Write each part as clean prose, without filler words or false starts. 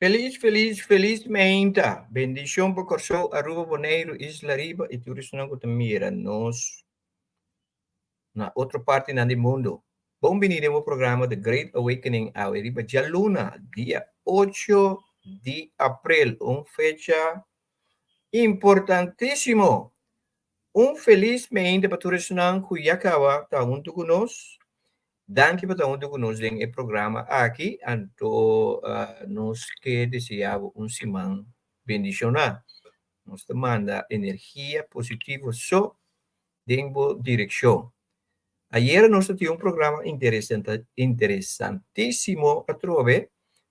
Feliz, feliz, felizmente. Bendição por Corsou, Aruba, Bonaire, Isla Riba e turismo não mira nos na outra parte do mundo. Bem-vindo ao programa The Great Awakening ao Riba de Luna, dia 8 de abril, fecha importantíssimo. Felizmente para todos que acaba tá junto conosco. Danke para onde conosco em programa aqui, então nos que desejamos semana bendicionar. Nos manda energia positiva só dentro direção. Ayer nós tivemos programa interessantíssimo a través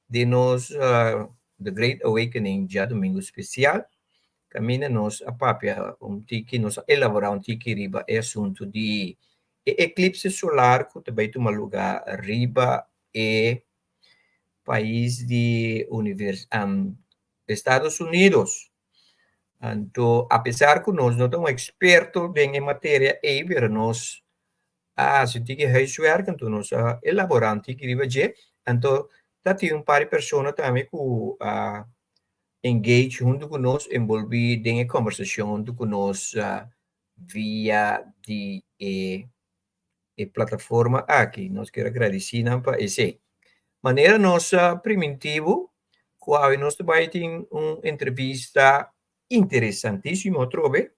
de nos The Great Awakening, já domingo especial. Camina nos a papia tiki nos elaborar tiki riba é assunto de eclipse solar que também toma lugar riba e país de Estados Unidos. Então, apesar que nós não somos expertos em matéria, pero nós se tem que resolver, então nós elaboramos tiki riba de, então tá tem par de pessoas também que engage junto conosco, envolver em conversação junto conosco via de plataforma aqui. Nós queremos agradecer para essa maneira nossa primitivo, qual nós vai ter uma entrevista interessantíssima outra vez.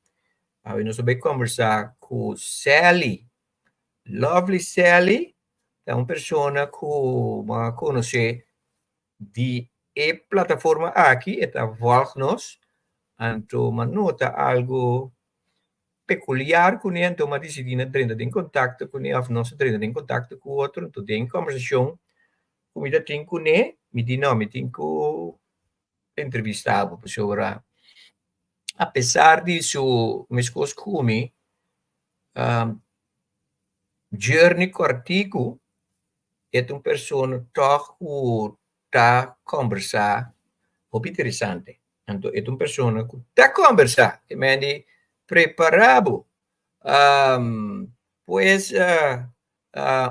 Nós vamos conversar com Sally, lovely Sally, é uma pessoa que conhece de plataforma aqui, está volgens, então nota algo peculiar com ele, então decidi entrar em contato com ele, ou nós entrar em contato com o outro, então tem conversação, como eu tenho com ele, me diz não, me tenho que entrevistar a pessoa. Apesar disso, me escuso como journey com artigo, é uma pessoa que está conversar, muito interessante. Então, é uma pessoa que está conversar, que me diz, preparado, pois,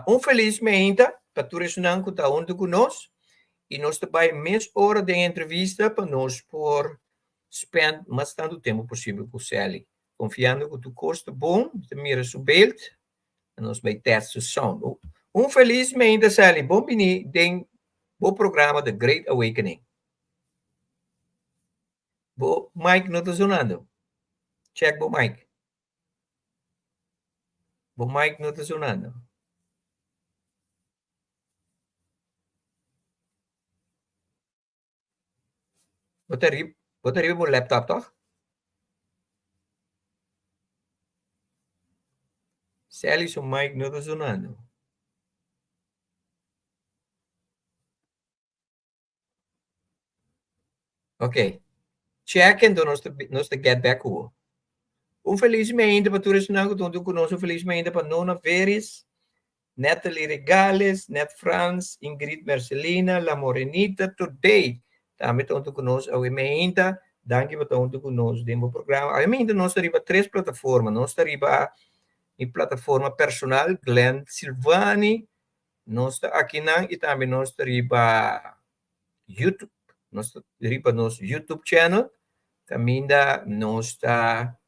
infelizmente, para todos que estão junto conosco, e nós também mais hora de entrevista para nós por spend mais tanto tempo possível com Sally, confiando que tu custa bom, tu mira o beeld, e nós vai testar o som. Infelizmente, Sally, bem-vindo ao programa The Great Awakening. O Mike não está sonando. Check o Mike. O Mike não está sonando. Botaria o laptop, tá? Sally, o Mike não está sonando. Ok. Check, então nós get back. Infelizmente, para todos que estão conosco, infelizmente, para Nona Veres, Natalie Regales, Net France, Ingrid Marcelina, La Morenita, today, também estão conosco, obviamente, danke por estar conosco no programa. Obviamente, nós temos 3 plataformas. Nós temos a plataforma personal, Glenn Silvani, nós aqui e também nós temos YouTube, nós temos nosso YouTube channel, também nós está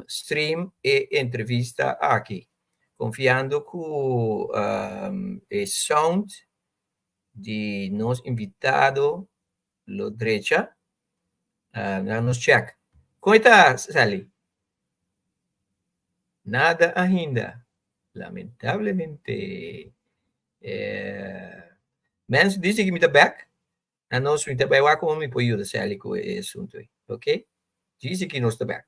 stream e entrevista aqui, confiando que o sound de nosso invitado, lo derecha, nos check. Como está, Sally? Nada ainda, lamentavelmente. Mas diz que me está back, a nós me está back, como me pode ajudar, Sally, com esse assunto, ok? Diz que não está back.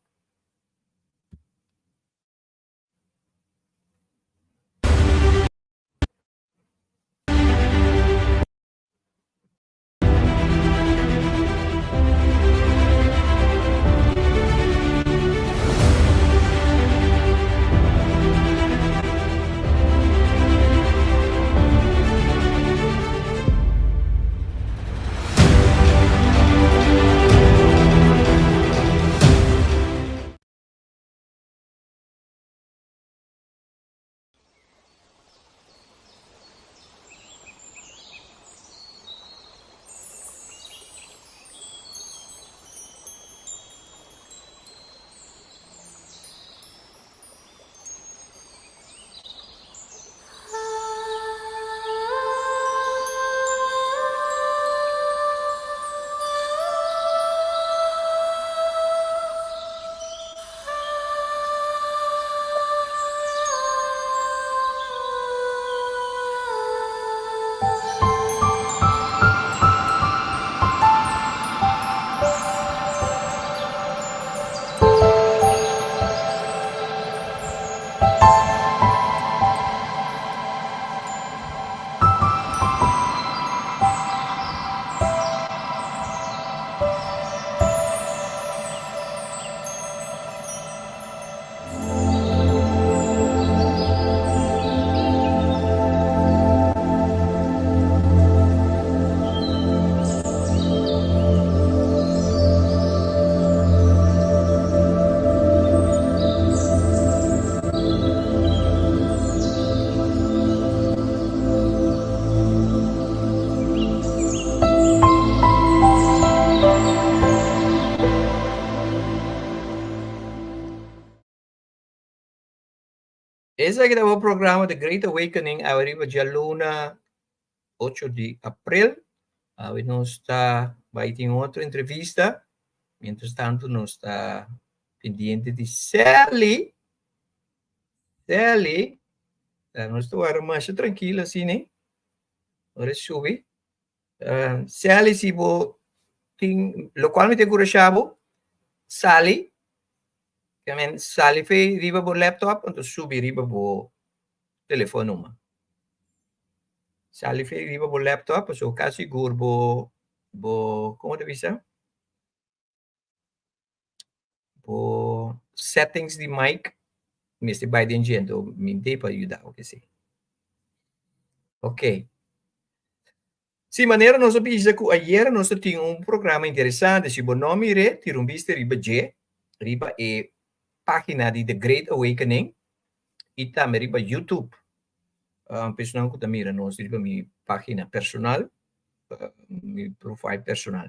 Esse aqui é o programa The Great Awakening, arriba dia luna 8 de abril. Nós vai ter outra entrevista. Mientras tanto, nós está pendiente de Sally. Nós estamos mais tranquila assim, né? Agora subir. Sally, se você tem, lo qual me tem curiosidade, Sally, que Sally fez riba por laptop, então subir riba por telefone uma. Sally fez riba por laptop, so quase seguro como deve ser? Por settings de mic, me se vai dentro, me dê para ajudar, o que sei. Ok. Sim, maneira nós pensa que ayer nós tínhamos programa interessante, se você não mire, ter vista riba é página de The Great Awakening e também riba YouTube. Pessoal que também mira nós riba minha página personal, meu profile personal.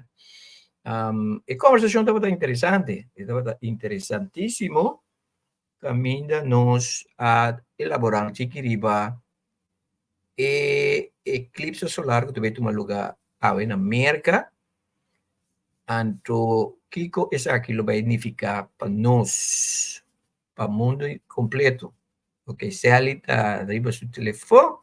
A conversação estava interessante, estava interessantíssimo. Caminha nós a elaborar um riba e eclipse solar que tu uma lugar na América. Anto Kiko essa aquilo vai significar para nós, para o mundo completo. Ok, se ali está arriba do telefone,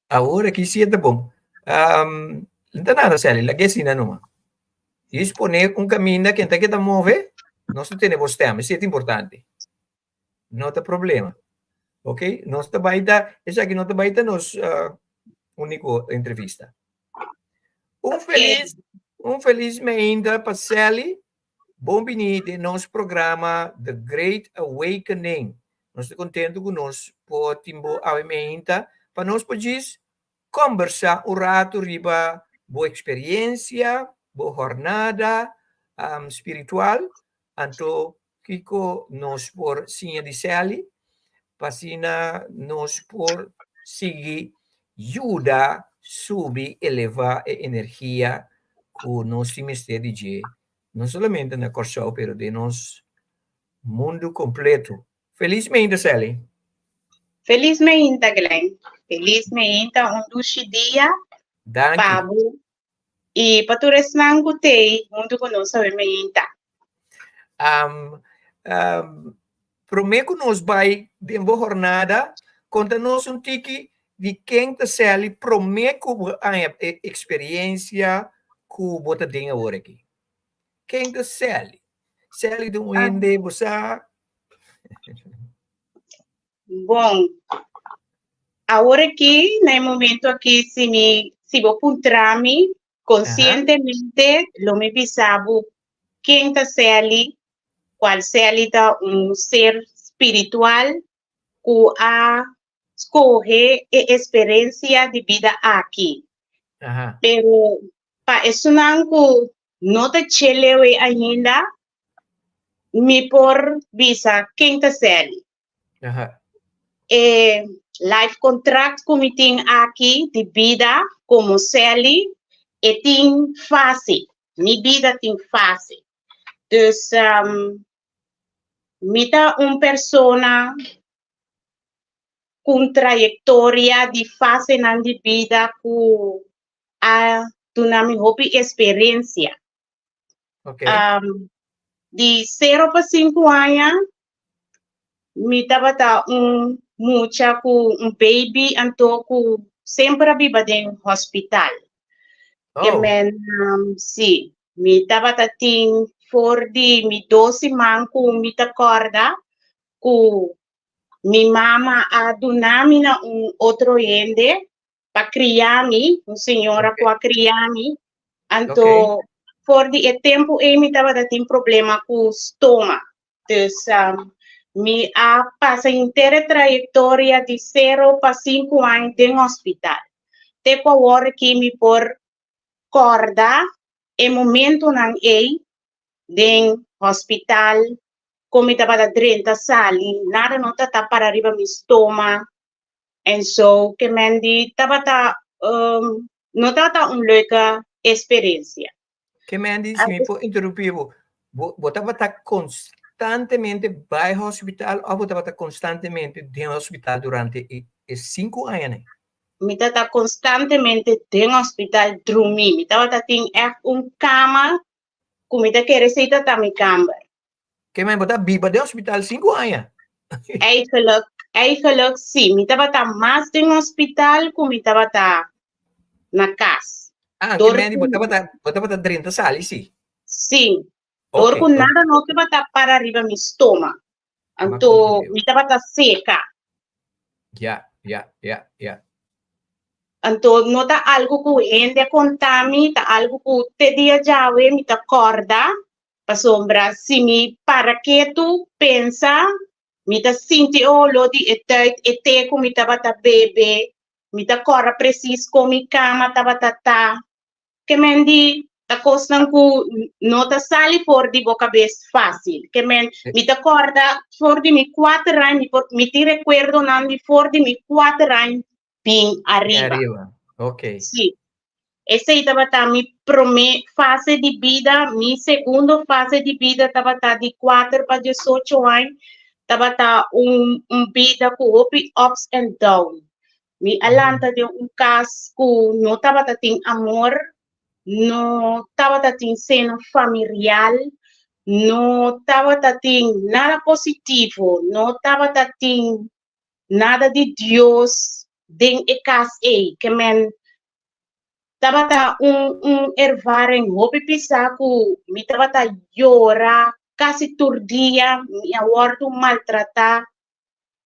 agora que sim é bom. Não está nada, se ali, lá que assim não. Disponer caminho que está que está mover, nós temos tema, isso é importante. Não tem problema. Ok? Nós vai dar, essa aqui não vai dar nos único entrevista. Feliz ainda para Sally. Bem-vindo ao nosso programa The Great Awakening. Nós estamos contentes com nós por tempo ainda para nós poder conversar rato riba boa experiência, boa jornada espiritual. Então, Kiko nos por sinha de Sally, para nos por seguir ajuda subir, elevar a energia com nosso mistério de não somente na Corsão, mas de nosso mundo completo. Felizmente, Sally. Felizmente, Glenn. Felizmente, um dia, Pablo. E para tu resnan gutei, mundo conosco realmente. Prometo nos vai de uma jornada, conta-nos tiki de quem te Sally, prometo a experiência que você tem agora aqui. Quem te Sally? Sally do Wende, você... Bom, agora aqui, no momento aqui, se vou encontrar-me conscientemente, lo me pensavo quem te Sally, qual Sally tá ser espiritual que a escolher a experiência de vida aqui. Pero para isso não te chelewe ainda, me por visa quem te Sally. Life contract que me tem aqui de vida como Sally e tem fácil, minha vida tem fácil. Então, me dá persona com trajetória de fase na vida que a minha experiência. Okay. De 0 para 5 anos, me dava mucha com baby, então sempre viva em hospital. Sim, me dava for de me 12 man com me acorda com minha mama a donami na outro ende para criar-me, senhora para criar-me, então for de tempo me dava problema com estômago. Então, me passa inteira trajetória de 0 para 5 anos em hospital. Depois agora que me por corda, é momento não em hospital, como estava da 30 sali, nada não está para arriba meu estômago, e so que me estava não está leuke experiência. Que Mandy, se me puedo interrumpir, vos estás constantemente vai ao hospital ou você está constantemente dentro do hospital durante 5 anos? Me está constantemente dentro do hospital dormir. Me estava tem cama, comida que receita tá me cama. Que men você viva dentro do hospital 5 anos? Eigenlijk sim. Me estava mais dentro do hospital que me estava na casa. Que men você está 30 salas, sim? Sim. Ok. Com nada não que vai para arriba meu estômago. Então, me estava seca. Ya. Então, não está algo que gente contami, está algo que te dia já me está acorda, para sombra, se me para que tu pensa, me está senti lo di ete como me estava bebê, me está corra preciso com mi cama, estava que mendi, tá costan que não está sali for di boca cabeça fácil, que me está corda for di mi 4 anos, me te recuerdo não di for di mi 4 anos, bem arriba. Ok. Sim. Essa aí estava a minha primeira fase de vida, minha segunda fase de vida estava de 4 para 18 anos, estava vida com ups and downs. Me alanta de caso que não estava tendo amor, não estava tendo seno familiar, não estava tendo nada positivo, não estava tendo nada de Deus dentro de casa aí, que men tava ervaren hopi pisaku, me tava llorar quase todo dia, me aborto maltratar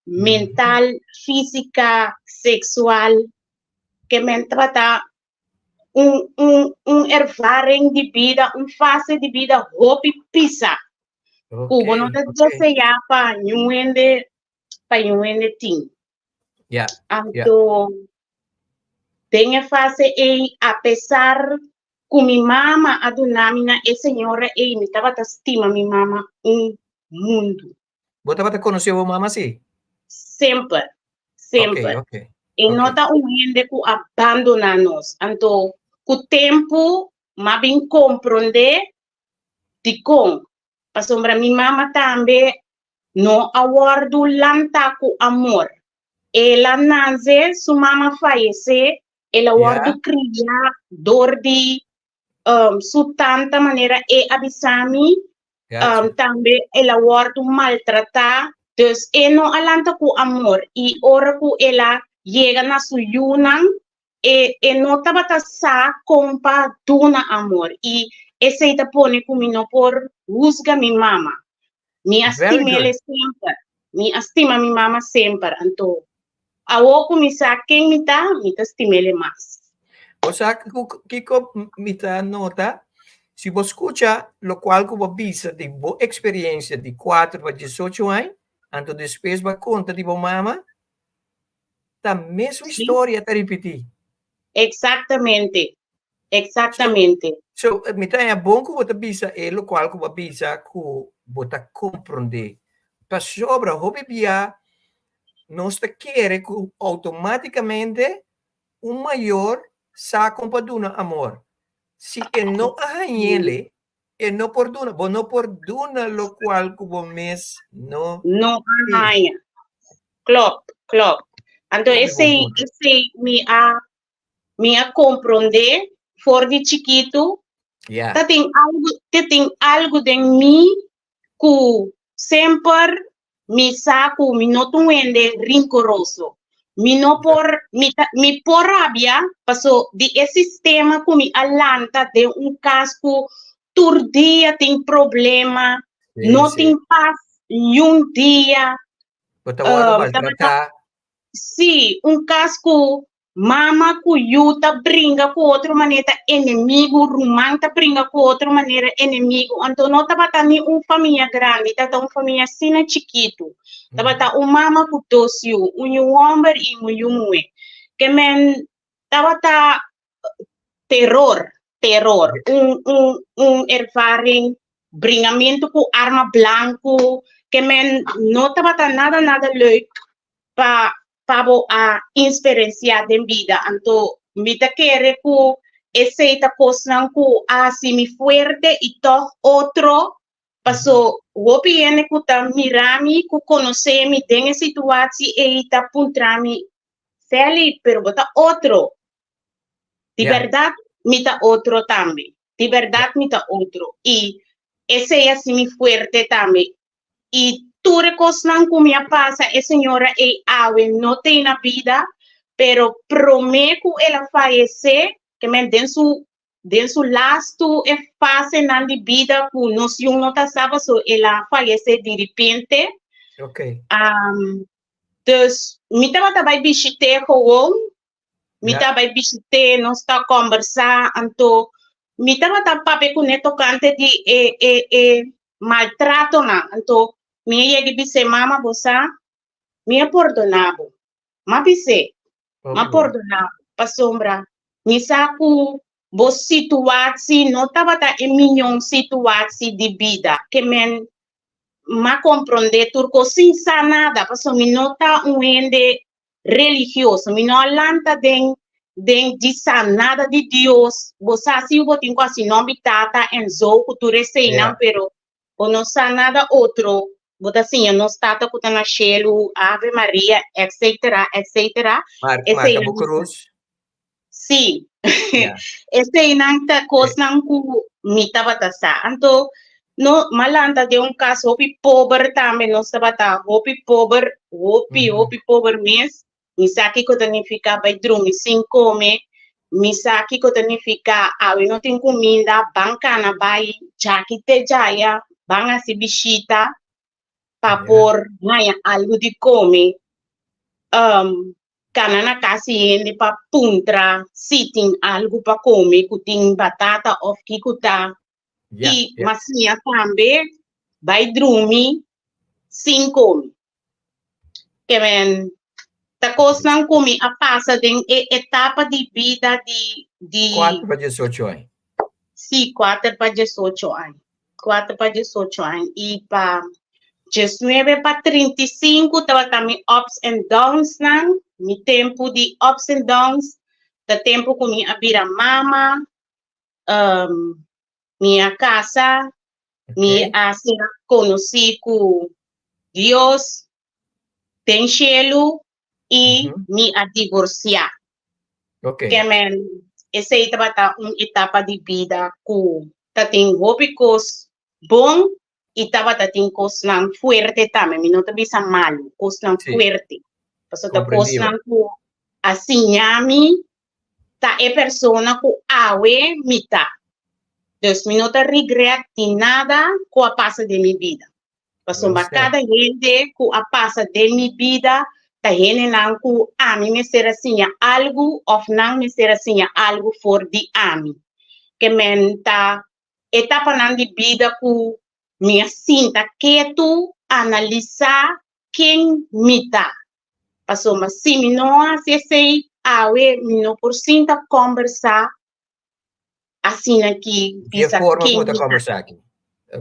mental, física, sexual, que me tava ervaren de vida, fase de vida hopi pisa. Kubo não te desejar para nyuende ting. Então, tem a fase e apesar que minha mama adunamina e senhora e me estava estima minha mama mundo. Você estava conhecendo a mama sim? Sempre. Ok. E não tá gente que abandona nós. Então, com o tempo, mas bem compreender de como. Para sombra minha mama também não aguardo lanta com amor. Ela nasce, sua mama falece, ela guarda criar dor de su tanta maneira e abisami também ela guarda maltratar, então ela não alanta com amor e ora que ela chega na sua yunan e não estava sa compa duna amor e esse aí põe comigo por rusga minha mama, me estima ele sempre, me estima minha mama sempre, então ao começar quem me estima ele mais. O sea, que me dá nota, se você escuta o qual que você visa de boa experiência de 4 para 18 anos, então depois vai conta de mama, a mesma história está repetir. Exatamente. So me dá bom que você visa o qual que você visa que você compreender. Para sobra, hobby via, nós queremos que automaticamente maior sa compaduna amor. Si no ahanyele, no perdona lo cual como mes no. No ahanya. Klopt. Então esse me a compreender for de chiquito. Tem algo de mim que sempre me saco, me noto rincoroso. Mi por rabia, paso de esse sistema que me alanta de caso todo dia tem problema, não tem paz dia. Sim, caso mama yuta brinca com outra maneira inimigo, romanta brinca com outra maneira inimigo. Então não estava tendo família grande, estava uma família assim chiquito. Estava mama com dois homem e mulher. Que men estava terror, ervaring, bringamento com arma branco, que men não estava nada leuk para a experiência de vida. Então, me querer que aceita cosas ku así mi fuerte y todo otro paso wopi ene ku ta mirami ku conoce mi den situatie e ta puntrami feli pero bota otro de verdad mita otro también de verdad mita otro y ese es así mi fuerte también y tú recosnan como me pasa señora e ave no tiene vida pero prometo ela fallecer que me den su lasto e fase na de vida ku nos yung nota sabe so ela fallecer de repente dus me tava vai visite gewoon me tava vai visite nós está conversar anto me tava pape com neto cante de maltrato na anto me ia dizer mama você me perdonado ma bise ma perdonado pa sombra me saco bo situatie não tava em minha situatie de vida que men ma compreender turco sin nada paso mi nota un ende religioso mi no alanta den nada de Dios vos así hubo tinko así no bitata en zo cultura seina pero o no sa nada otro vos así no stata kutana shelu Ave Maria etcétera etcétera Marca Cruz sí ese inanta cosnan ku mitaba sa anto no malanta de un caso hopi pobre también no sabata hopi pobre hopi pobre mes misaki ko significa by drum sin come misaki ko significa awi no tin comida banca na bay jaki te jaya banga si bisita papor ngaya algo di come kanana kasi hindi pa puntra sitting algo pa come kuting batata of kikuta masinha também vai dormir 5 que men ta coisa comi a passa de etapa de vida de 4 para 18 anos. Sim, 4 para 18 anos. 4 para 18 anos e para 19 para 35 tava também ups and downs nan, mi tempo de ups and downs, ta tempo comi a vira mama, minha casa me assim conheci com Deus tem cielo e me a divorciar que men essa etapa uma etapa de vida com tá tem hobbies bom e tava tá tem coisas não forte também me não tá bisa malo coisas não forte porque tá coisas não assim ami tá é persona com awe mita. Dus mi no te regret de nada que a pasa de mi vida. Paso cada gente que a pasa de mi vida, ta gente nan que a mí me será algo, of nan me será algo for di a mí. Que menta etapa nan de vida que me sinta que tu analisar quem me tá. Paso mas si mi no hace ese awe, mi no por sinta conversar assim aqui de forma como tá conversar aqui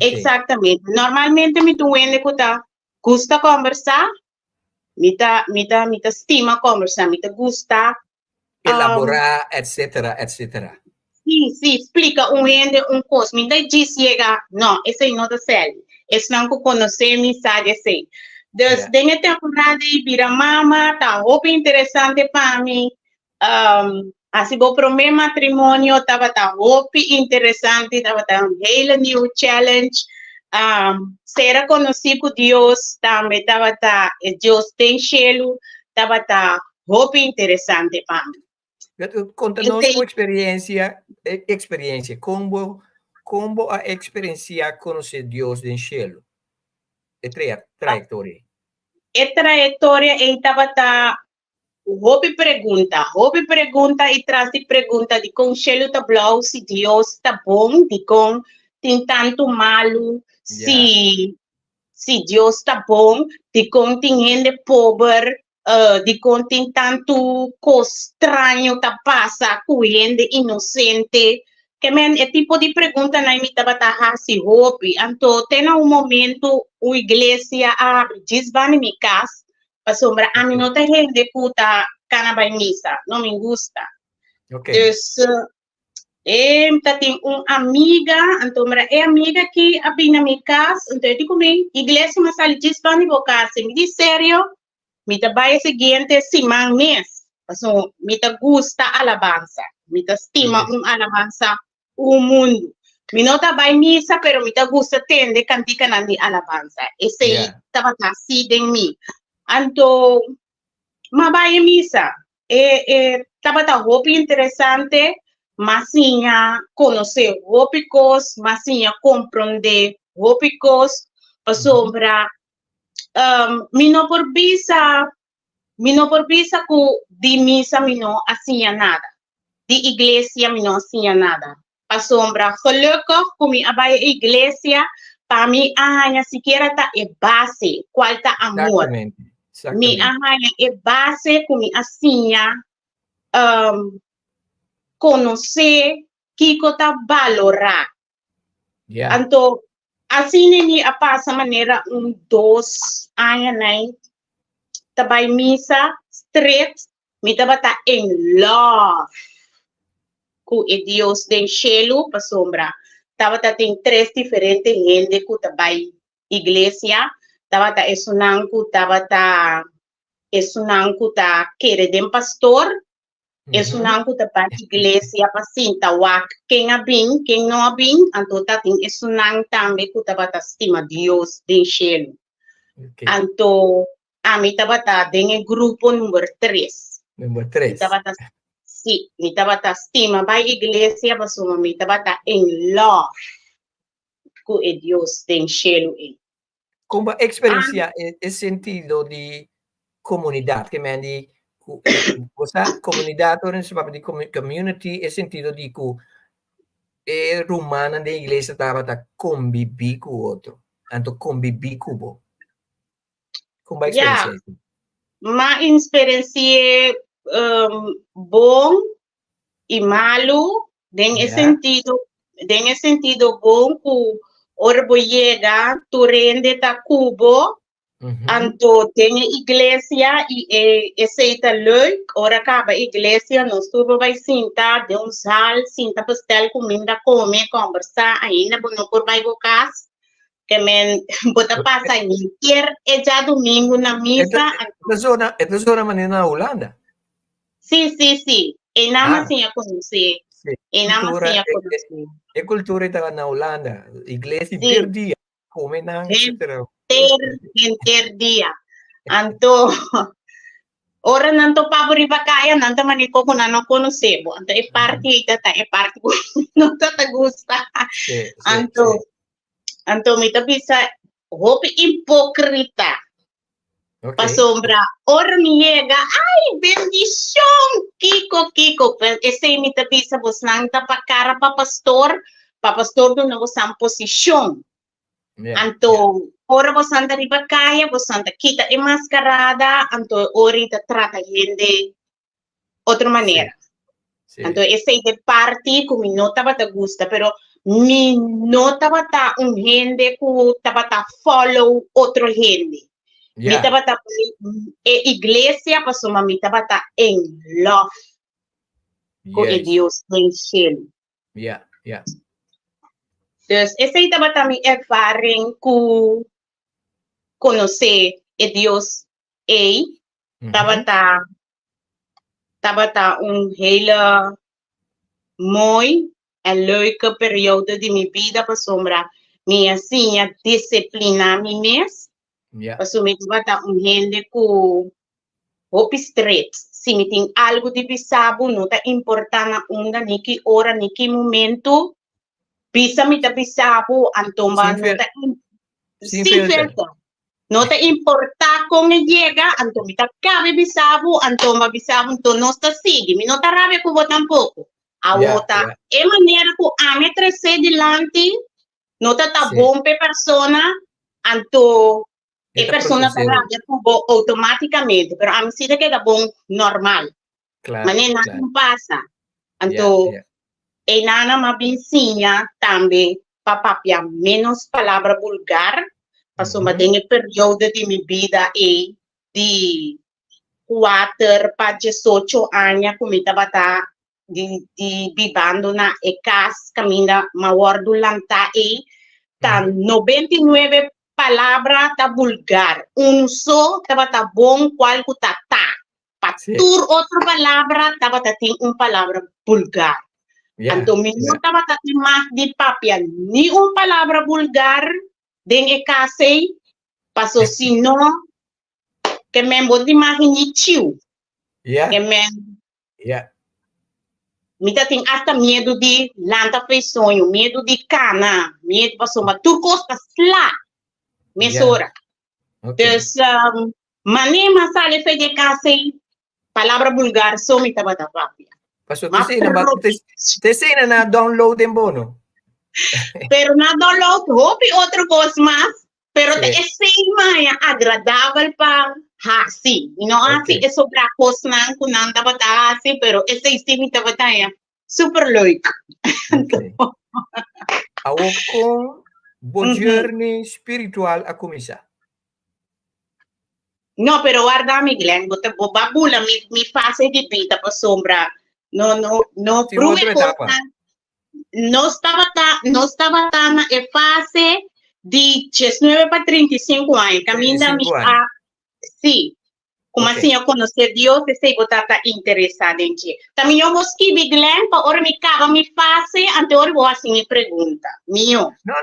exatamente normalmente me duende que tá gusta conversar me tá estima conversar me tá gusta elaborar etc sim explica ende coisa me dá diz chega não esse não tá sério esse não que conhecer me sabe assim desde temporada de vira mama tá roupa interessante para mim assim, para o meu matrimônio, estava interessante, estava um hele new challenge. Ser conhecido com Deus, também estava Deus tem cielo, estava roupa interessante para mim. Conta-nos sua experiência, como a experiência conhecer Deus no cielo? É trajetória. A trajetória, ele estava Hobby pergunta e traz de pergunta de com cielo tá blau, se Deus tá bom, de com tem tanto malo, se Deus tá bom, de com tem gente pobre, de com tem tanto coisa estranho tá passa com gente inocente, que men é tipo de pergunta na me tava se hobby, então tem momento a igreja diz vai me casa sombra a mim não tem gente puta cana vai missa não me gusta dus Tem uma amiga, então, é amiga que abri na minha casa, então eu digo, igreja, mas ali diz, para minha casa, me diz, sério, me trabalha seguinte, semana mês, então, me gusta alabança, me estima alabança, o mundo. Me não trabalha missa, pero me gusta atender cantica na alabança. Esse aí, estava assim em mim. Então, mas vai missa. Estava roupa interessante, mas tinha conhecer roupas, mas tinha compreender roupas, sobre me não por visa que de missa me não assim nada, de igreja me não assim nada. A sombra, gelukkig kom je bij a igreja, para mim, sequer tá é base, qual tá amor. Me é base como assim, conhecer que tá valorar. Então, assim nem a passa maneira 2 anos, né? Tá missa, straight, me tá em love. Com Deus den cielo, para sombra. Tem 3 diferentes gente que trabalham igreja. Esunang querer de pastor. Esunang igreja para sinta wak quem abin, quem não abin. Então tem esunang também que estima Deus den cielo. Então a mim tem grupo número 3. Número 3. Sì, mi estaba estima, vai iglesia, mas mi estaba in love com Deus tem cielo. Como experiencia el sentido de comunidad, que me di cosa comunidad orang sebab di community el sentido di ku rumana de iglesia estaba convivi con otro, tanto convivi cubo. Como experiencia. Ma experiencia bom e malo, tem sentido bom que orbo chega, tu rende ta cubo, anto tem igreja e aceita leuk, ora acaba igreja, nós tudo vai sentar, de sal, sentar pastel, comida, comer, conversar, ainda não por vai go casa, que men bota passa inteiro, já domingo na missa. Esta zona maneira na Holanda. Sì. E nada assim a conhecer. E cultura estava na Holanda. Igreja per dia. Come na per dia. Então, ora não tô para riba kaya, não tô maniko ko não conhecebo. Então é parte não tá gusta. Então me tá bisa roupa hipocrita. Pa sombra, ora me chega, bendição, Kiko. Esse me tá bisa, você não tá para cara para pastor do novo sam posição. Então, ora você anda riba kaya, você anda quita e mascarada, então ora tá trata gente outra maneira. Então, esse é de parte que me não tava te gusta, pero me não tava tá gente que tava tá follow outro gente. Me estaba iglesia, pasó mami estaba en love con Dios en cielo. Entonces, esa estaba también ervaring con conocer a Dios. Estaba un hele muy leuke periode de mi vida, pasó me enseña disciplinar mi mes. Paso me bata gente com hope straight. Se me tem algo de bisabo, não tá importante onda niki hora niki momento. Bisa me tá bisabo, antomba não tá sim filter. Não tá importar como chega, antomba tá cabe bisabo, antomba bisabo, então não está sigue. Me não tá rabia com tampouco. A outra é maneira que a me trazer delante, não tá bom para persona, anto e persona para automaticamente, pero a mí sí que é bom normal. Mas nada não passa. Então, e nada me ensina também para papiar menos palavra vulgar, passou uma tem período de minha vida e de 4 para 18 anos como estava di vivendo na e casa caminha maior do lanta e tá 99 palavras tá vulgar só tava tá bom qual que tá patur outra palavra tava tá tem palavra vulgar então não tava tá tem mais de papel ni palavra vulgar dentro casa passou se não que me bota imagem tio que me Mita tem até medo de lanta fez sonho, medo de cana, medo passou uma turcosta lá, mesura. Então, manema sale fez de casa, palavra vulgar, só me tava da papia. Passou te sei na download em bono. Pero na download, hope outro coisa mais, pero é sempre agradável para assim, não assim é sobre a coisa não não tava assim, pero esse sistema tava super leuk. Awak com bo journey spiritual a começar. Não, pero guarda mi Glenn, bo babula mi fase de vida para sombra. No pruebe coisa. Não estava na fase de 19 para 35 anos, caminha mi a sim. Como assim eu conhecer Deus e sei que está interessado em ti. Também eu vou escrever Glenn para hora me acaba me fase, ante hora vou assim me pergunta. Mio. Não,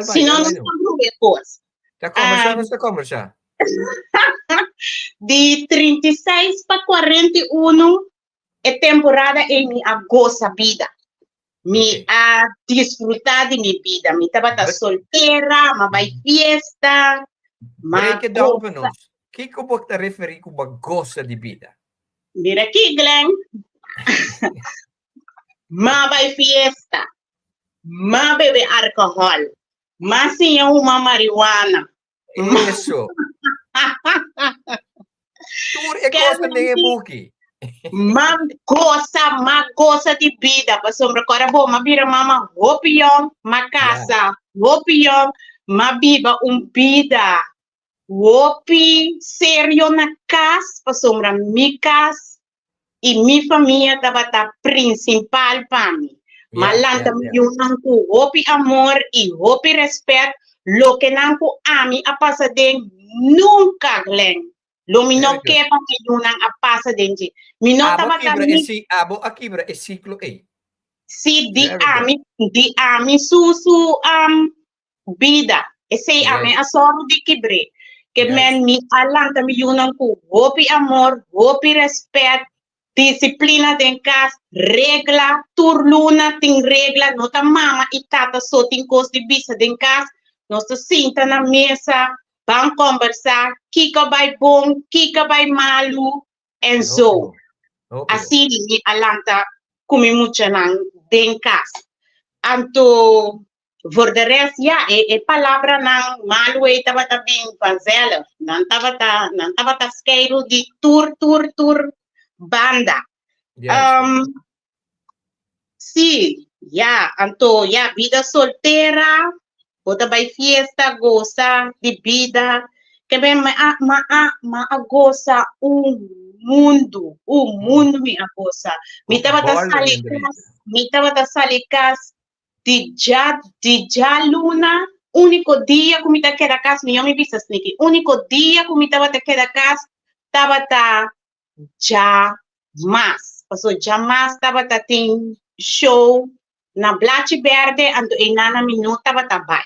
se não pruebe coisa. Está conversando. De 36 para 41 é temporada em minha goza vida. Me a desfrutar de minha vida. Me estava solteira, mas vai fiesta. Break it down para nós. O que você está referindo com uma goza de vida? Mira aqui, Glenn. Mas vai fiesta. Mas bebe álcool. Mas sim é uma marihuana. Isso. Tudo é coisa de buki. Mas goza de vida. Para sombra, agora vou, mas vira mama, opião, ma casa, opião, mas viva vida. Opi sério na casa, para sombra, minha casa e minha família estava principal para mim. Mas lá também eu não opi amor e opi respeito, lo que não ami a passar de nunca, Glenn. Lo mi no que para que eu não a passar de gente. Mi não estava também. Aqui é ciclo A. Si di ami su vida. Esse ami a soro de quebre. Que men mi alanta mi yunan ku hopi amor, hopi respeito, disciplina de casa, regla, turluna tem regla, nota mama e tata só tem coisa de bisa de casa, nós senta na mesa, vamos conversar, kika vai bom, kika vai malo, and so. Assim mi alanta kumi mucha nang de casa. Anto voor de rest, é palavra não malo estava bem fazendo, não estava esqueiro de tour banda. Sim, anto vida solteira, outra vai fiesta, goza de vida, que bem ma goza mundo me goza. Me estava da salicas de já luna, único dia que me tá queda casa, me me vista sneaky, único dia que me tava queda casa, tava já mais, passou já mais, tava tem show na Black Verde, ando em nana minuto tava bai.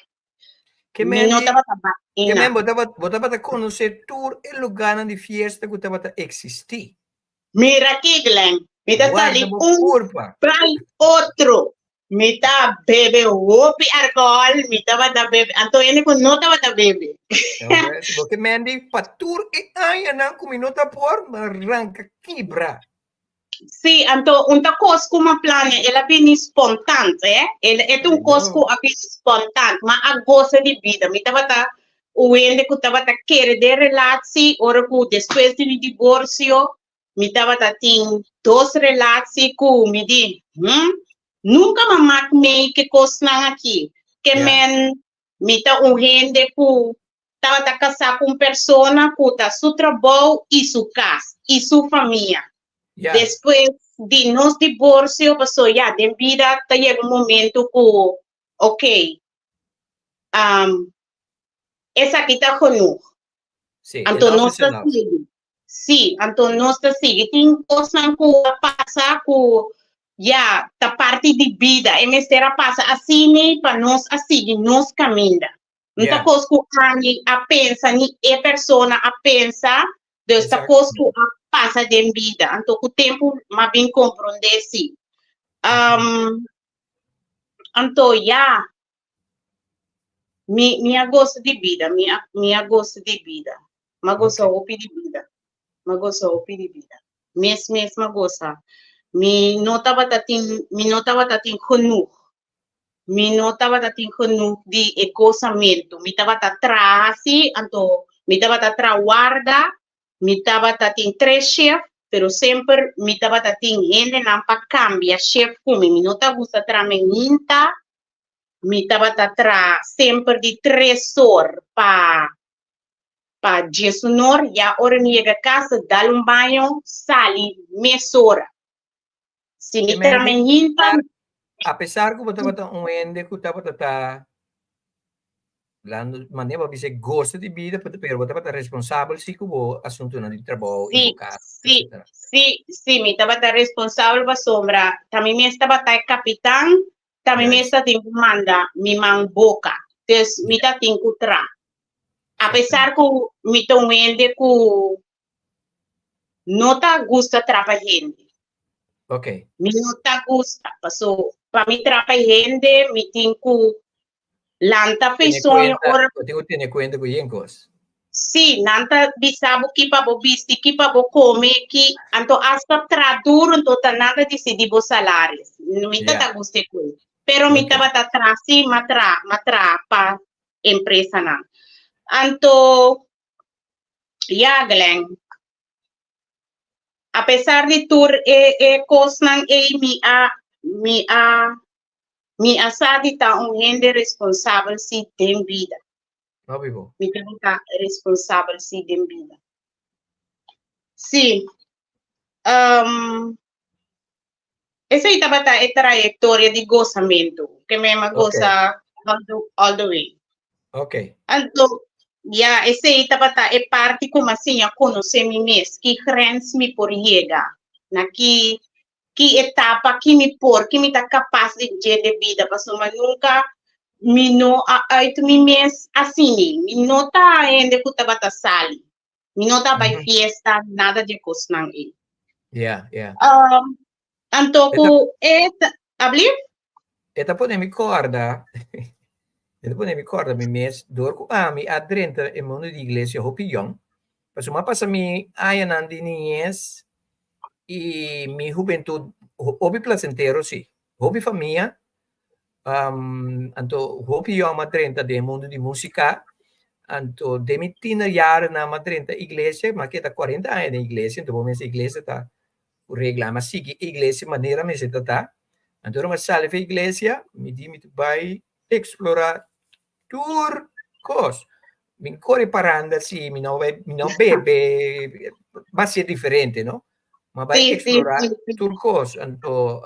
Que minuto tava bai. Que men botava conhecer tour e lugar de fiesta que tava existir. Mira aqui, Glenn, me tá ali para outro. Me tá bebe hopi alcohol, me tava da bebe, anto ele com não tava da bebe. Porque mendi patur e aya não com minuta por arranca quebra. Sim, anto coisa como plane, ela bem espontânea, Ele é coisa bem espontânea, mas a goza de vida, me tava o ele que tava querer de relação, ora que depois do divórcio, me tava tem duas relações que me di, nunca mamak me que coisa aqui, que men me tá gente que tava casar com pessoa que tá seu trabalho e sua casa e sua família. Depois de nos divorcio, passou já de vida, tá chega momento que, ok, essa aqui tá conosco. Sì, Então, enough nós is tá enough. seguindo. Sim, então nós tá seguindo. Tem coisa que passa com já tá parte de vida. E mesera passa assim para nós assim, nós caminha. Não tá Yeah, coisa que a pensa, ni a pessoa a pensa, desta exactly. coisa que passa de vida. Então, o tempo mas bem compreender sim. Então, já minha gosto de vida, minha gosto de vida. Mas gosto Okay. de vida. Magosa o de vida. Mes magosa. Mi nota batating genoeg. Mi nota batating genoeg di ecosamento. Mi tava trasi, anto mi tava guarda, mi tava tres chef, pero sempre mi tava gente nampa cambia chef come. Mi nota gusta tra meninta, mi tava tra sempre di tresor pa Jesunor, ya ora mi llega a casa, dale un baño, sali, mesora. Si mi tramenyinta, A pesar que você bota um ende que você bota maneira você gosta de vida, pero você bota responsável se que o assunto não de trabalho e si, casa, si, etc. si, mi estaba responsable pa sombra, también mi estaba capitán, también mi Yes. estaba manda, mi man boca, entonces mi ta tinkutra. A pesar que mi tomende que no te gusta trabajar. Ok. Mi no te gusta, paso, para mi trabajar, mi tinku lanta Tiene feisonho cuenta, ora tengo que tener cuenta con yencos. si nanta bisabo ki pa bo bisti ki pa bo come ki anto hasta tradur anto tanada di si dibo salaris mita Yeah. ta guste ko pero mita Okay. bata trasi matra pa empresa na anto ya Glenn a pesar de tur cosnan mi asadi ta un gente responsable si tem vida No vivo. mi ta responsable si tem vida sì esa estaba trayectoria de gozamiento que me Okay. goza all the way. Okay. Então, ya esa estaba é parte como assim a conhecer me mesmo, que grens me por chegar, na que etapa que me por, que me tá capaz de vida, passou mas nunca me no tu me mesmo assim, me não tá ainda que tava sali, me não tá vai fiesta, nada de coisa não. Yeah, yeah. Antoku abli? Eta pone mi corda. Eta pone mi corda mi mes dor ku ami adrenta e mondo di iglesia hopi young. Paso ma pasa mi ayanan di niñez y mi juventud hobby placentero sí. Hobby famiglia. Anto hobby young ma 30 de mondo di musica. Anto de mi tina jaren na ma 30 iglesia, ma che da 40 anni in iglesia, anto come se iglesia ta regla, ma sì, iglesia maniera me se ta. Anto ma sale fe iglesia, mi di mi vai explora tour cos. Mi corre paranda, sì, mi no bebe, ma si è differente, no? Ma vai Sì, sì, explora sì, sì. tour cos, anto,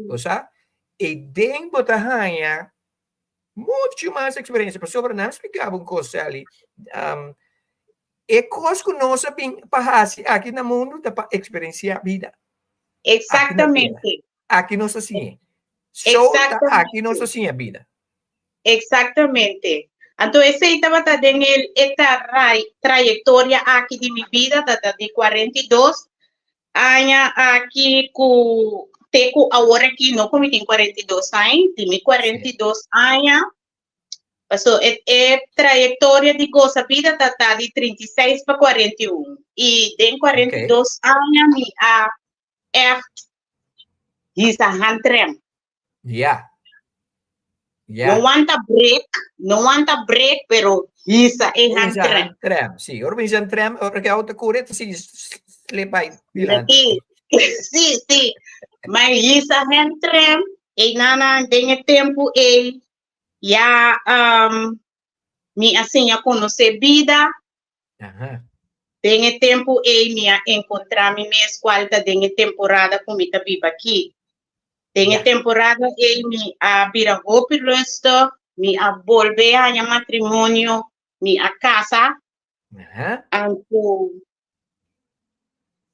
lo sa? E dentro da hanya, muito mais experiência. A pessoa não explicava um coisa ali. É coisa que nós sabemos para aqui no mundo para experienciar a vida. Aqui na Terra. Exatamente. Aqui nós assim. Só aqui nós Exatamente. assim a vida. Exactamente. Então, essa estava dando esta trayectória aqui de minha vida, de 42 anos aqui com teco agora aqui não como tem 42 anos, de 42 anos. Passou trajetória de goza vida tá de 36 para 41. E tem 42 anos me a echt hisa handrem. Yeah. Não aguenta break, pero hisa handrem. Tram, sì. Ora mi sono tram, perché auto corretta si slepa Sim, sim. Mas hisa handrem, e nana tem tempo e já me assim a conhecer vida. Tem tempo e minha encontrar minha escola tem temporada como ita viva aqui. Tem temporada e me abrir o resto, me a volver a minha matrimônio, me a casa, anto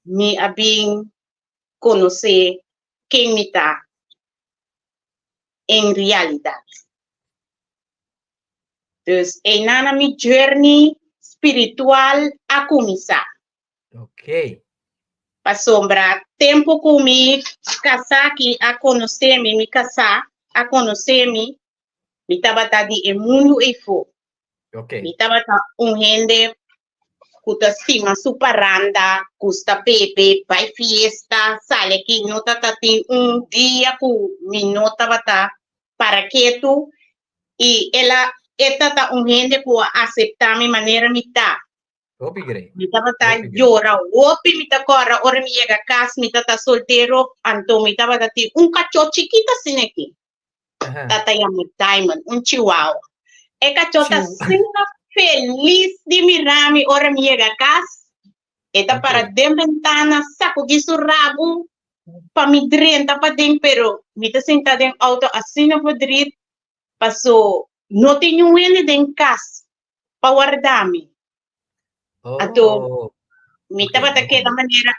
me a bem conhecer quem me tá em realidade. Então, é na minha journey espiritual a começar. Ok. Para sombra, tempo comigo, casar aqui, a conhecer-me, me casar, a conhecer-me, me estava de mundo e fo. Ok. Me estava gente que estima superanda, custa pepe, vai fiesta, sale aqui, não tá dia que me não estava para quieto, e ela tá gente que aceita minha maneira me tá. Me tava llora, opi me tá corra, ora me chega a casa, me tá solteiro, então me tava cachorro chiquito assim aqui. Tata chama Diamond, chihuahua. E cachorro tá feliz de mirar-me, ora me chega a casa, e tá para dentro da ventana, saco de seu rabo, para me drenta para dentro, pero me tá sentado em auto assim não poderia, passou, não tenho um ele em casa, para guardar-me. Então, me estava daquela maneira,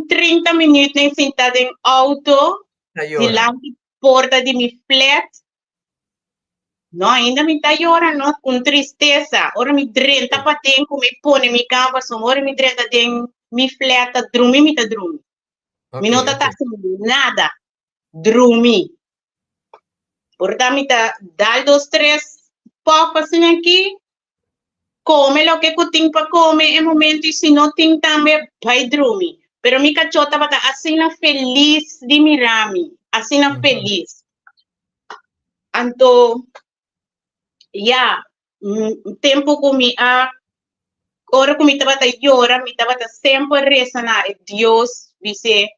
30 minutos sentado em auto, de lá de porta de minha flat. Não, ainda me está chorando, com tristeza. Ora me drenta para dentro, me põe me cama, ora me drenta dentro, me flat, dormir, me está dormindo. Me não está fazendo nada, dormir. Portanto, me está dando 2, 3 poucos assim aqui. Come lo que eu tenho para comer em momento e se não tem também vai dormir. Pero minha cachorra estava assim feliz de mirar-me, assim feliz. Então, tempo que me hora que me estava llorar, me estava sempre rezando a Deus, dice,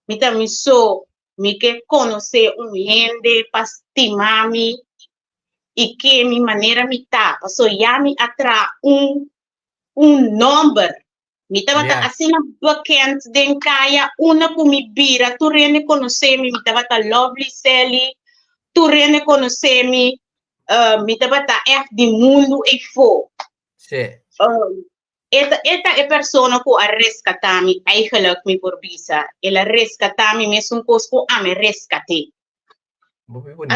me também sou, me quer conhecer gente para estimar-me. E que minha maneira me tá, so já me atrai número, me tava assim na backend den kaya, uma que me vira, tu rende conhecer-me, me tava lovely Sally, tu rende conhecer-me, me tava de mundo e fo. Sim. Esta é a pessoa que a resgatar-me, eigenlijk me por visa, ela resgatar-me, mesmo coisa que a me resgate.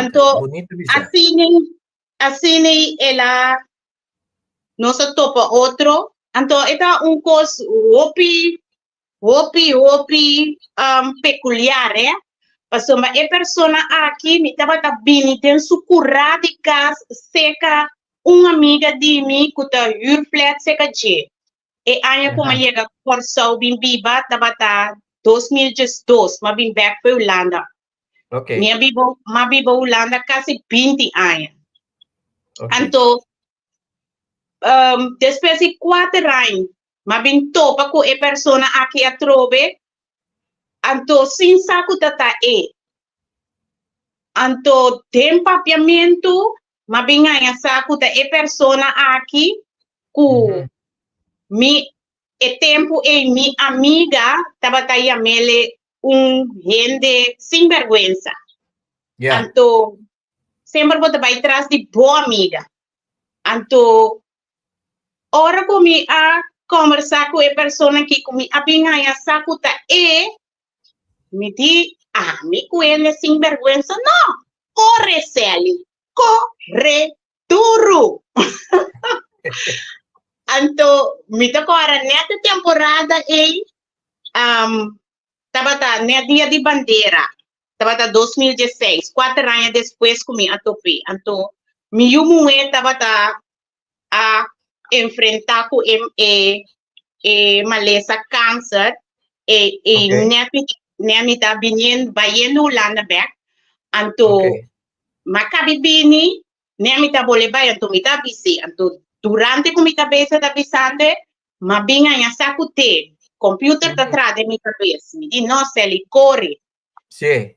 Então, assim ela não se topa outro, então é coisa peculiar, Porque a pessoa aqui me estava bem, tem sucurra de casa seca, uma amiga de mim que está flat seca de. E aí como chega por só bem viva, estava 2002, mas bem back para Holanda. Okay. Minha viva Holanda quase 20 anos. Então, depois de 4 anos, mas bem topa com a pessoa aqui a trove, então, sem saco tata então, tem papiamento, mas bem aí saco da a pessoa aqui, que tempo e minha amiga, estava aí a mele gente sem vergonha. Então, sempre vou vai atrás de boa amiga. Então, hora que me a conversar com a pessoa que me a saco tá me di, me cuele sem vergonha, não, corre, Sally, corre, duro. Então, me tocou a neta temporada e estava na dia de bandeira. Estava 2016, 4 anos depois que me atopei. Então, minha mulher estava a enfrentar com maleza câncer e nem está vindo Holanda back. Então, macabi bini, nem está boleh vai, então me está busy. Então, durante que me está busy, está busy, mas bem a saco te, computer está atrás de minha cabeça. Me diz, não, Sally, corre. Sim.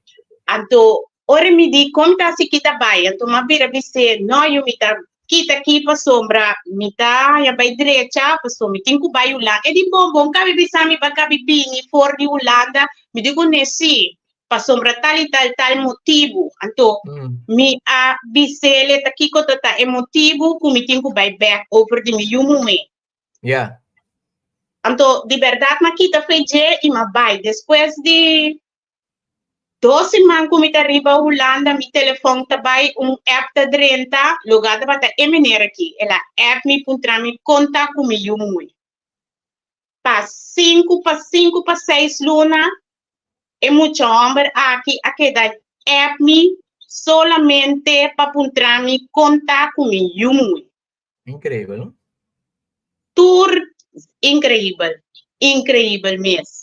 Então, ora me diz, como está se kita vai? Então, mas vira busy, não, eu me está kita aqui para sombra, mita ya by direita, para sombra, tem que vai Holanda. E di bom, cabe bisami ba cabe bini for di Holanda, me digo nesse, para sombra tal e tal motivo. Então, mi a bisele aqui que tá emotivo, como tem que vai back over de mi yumu me. Yeah. Então, de verdade, mas kita fez e ma vai. Depois de 12 semanas que eu arriba a Holanda, meu telefone também app da drenta, lugar da bata emenera aqui. Ela app me para me conta com meu muito. Para 5 para 6 luna, é muito homem aqui da app me solamente para me conta com meu muito. Incrível, não? Tour incrível mesmo.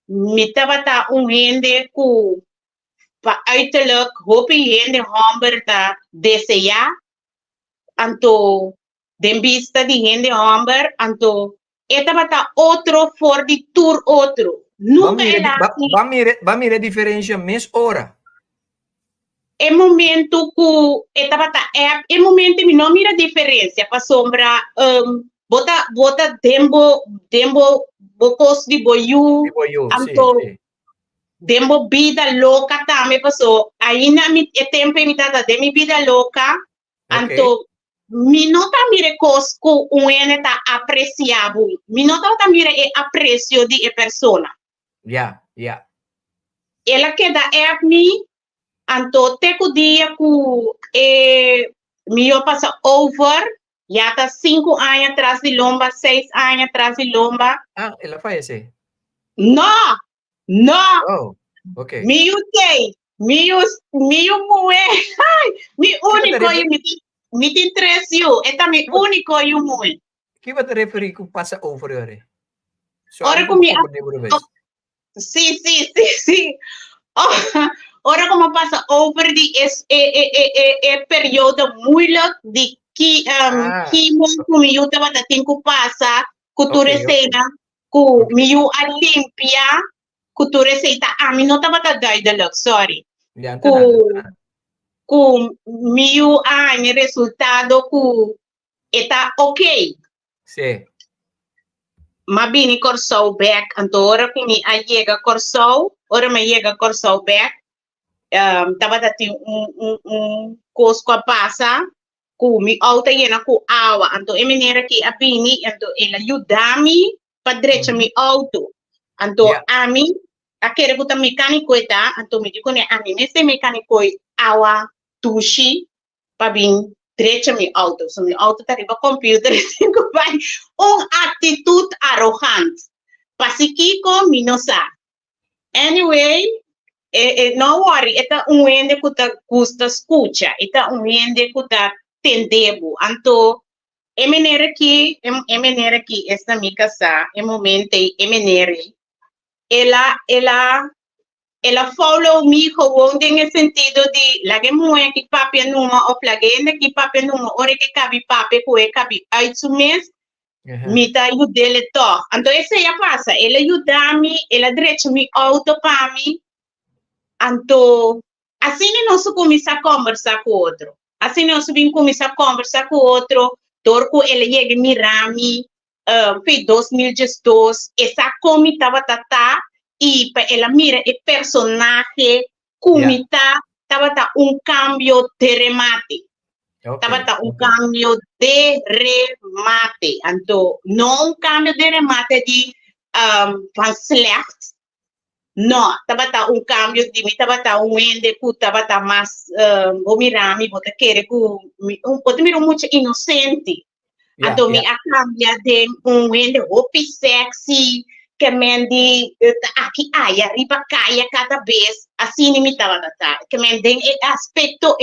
Me estava rende com uiterlijk hoop je de homber da deseja anto den vista di hende homber anto eta bata outro for di tour outro nunca va mire differenza mes ora e momento ku eta bata e momento mi non mira differenza pa sombra bota dembo bocos di boyu anto sì. Dembo vida louca também passou. Ainda é tempo imitado de minha vida louca. Então, mi nota mire cosco ene tá apreciável. Mi nota mire é aprecio de persona. Yeah. Ela queda é mi. Então, teco dia que mi eu passa over. Já tá 5 anos atrás de lomba, 6 anos atrás de lomba. Ah, ela faz esse? No. Oh, ok. Mi único mi ti tres yu, eta mi único yu mue. Que vai te referir com passa over ore? Ora como Sim. Ora como passa over di é período moeilijk di que mi yu tava da tempo passa, cultura cena, ku mi yu a limpia. Cultura receita mi não estava duidelijk, sorry. Com meu resultado está ok. Sim. Mas bem corso back, então ora que me chega corso, ora me chega corso back, estava dando coisa que passa, com me auto llena com água, então é maneira que a bini, então ela ajuda-me para direita me auto. Então, a mim, aquele que tá mecânico tá, então me digo né, a mim nesse mecânico awa tushi para vir direito meu auto, so meu auto tá riba computer, tenho vai atitude arrogante, pasikico minosa. Anyway, não worry, eta ende que tá custa escucha, eta ende que tá tendebo, então é maneira que esta minha casa, é momento é maneira ela follow me gewoon in sentido de lage moe que papi numa of lage que papi numa ore que cabi papi que cabi uit su mes me tá ajudele to então essa já passa ela ajuda-me ela direito me auto para mim então assim nós começar a conversar com o outro assim nós começar a conversar com o outro torco ele chega mirami foi 2012 essa como estava tata e ela mira o personagem como estava cambio de remate estava cambio de remate então não cambio de remate de van slecht não estava cambio de estava ende que estava mais o mirami bota querer que mira muito inocente então me a cambia de ende hopi sexy que mendi aqui riba caia cada vez assim me estava tá que mendi aspecto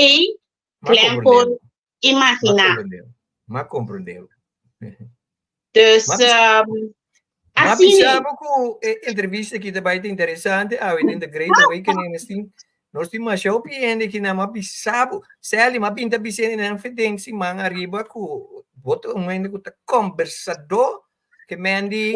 por imaginar mas compreendeu dus assim sabe que entrevista que também é interessante in the Great Awakening nós temos show piende que não sabe se ele mas pinta piscina não fez se man arriba com botou ende que conversador que mendi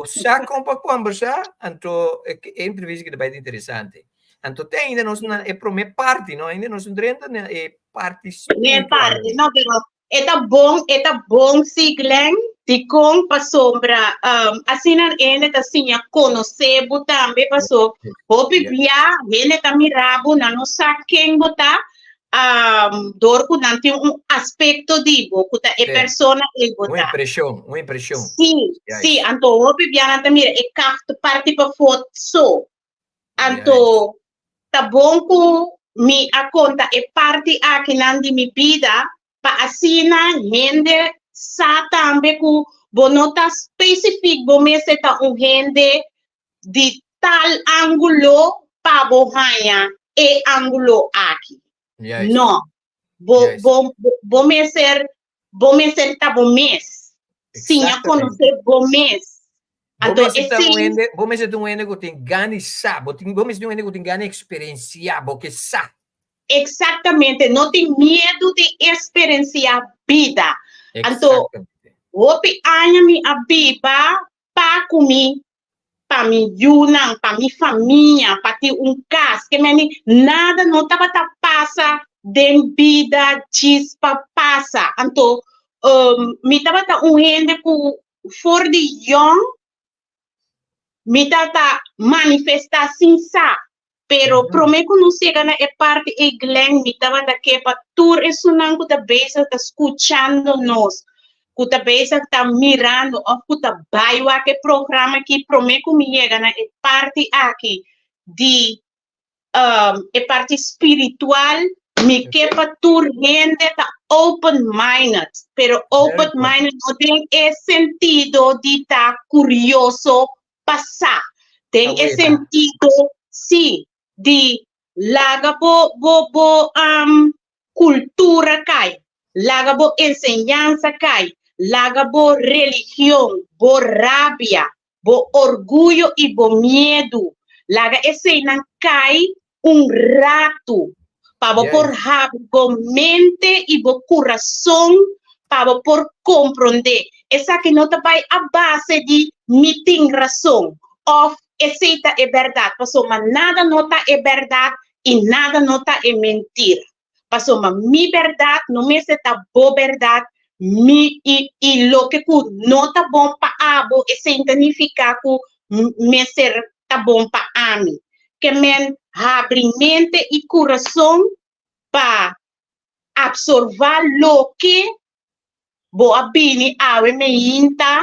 sa com para conversar então é entrevista que também é interessante então tem ainda nós é primeira parte não ainda nós entrando é parte parte não pero Eta bom siglen di kong pa sombra assim ene ta sinha conhecer tambe paso hopi Yeah. bia ene ta mirabo na no saquem bota dor ku nanti aspecto di bo kuta e Sì. persona e bota Uma impressão. sì anto hopi bia na ta mira e kaft parti pa fot so anto ta bom ku mi a conta e parti a que nandi mi vida pa asina hende sa tambe ku bonota specific bo mese ta hende di tal ángulo pa bohanya e ángulo aqui. Yes. No. Bo meser ta bo mes. Sinha conocer bo mes. Bom esse tu ene que tem gani sa, bom esse tu ene que tem gani experiência, bom que sa. Exatamente, não tem medo de experienciar vida. Então, hopi anya mi abiba pa kumi pa mi yunang, pa mi família, pa ti cas, que meni nada não tava ta passa den vida chispa passa. Então, mi tava ta rende ku for the young, mi tata manifestar sin sa. Pero prometo não chega na parte e Glenn me tava daqui para tur é sunang que tá besa tá escutando nós que tá besa tá mirando ou que tá baio aqui programa que prometo me chega na parte aqui de e parte espiritual me que para tur gente tá open minded pero open minded não tem esse sentido de tá curioso passar tem esse sentido sim di laga bo cultura kai, laga bo enseñanza kai, laga bo religión, bo rabia, bo orgullo y bo miedo. Laga ese nan kai rato, para por bo mente y bo corazón, para por comprender. Esa que no te va a base de meeting razón, of essa é verdade, passou, mas nada nota é verdade e nada nota é mentira. Passou, mas mi verdade não me se tá boa verdade, mi e lo que não tá bom para abo, e significa que me ser tá bom para ami. Que men abre mente e coração para absorver lo que boa bini awe me inta.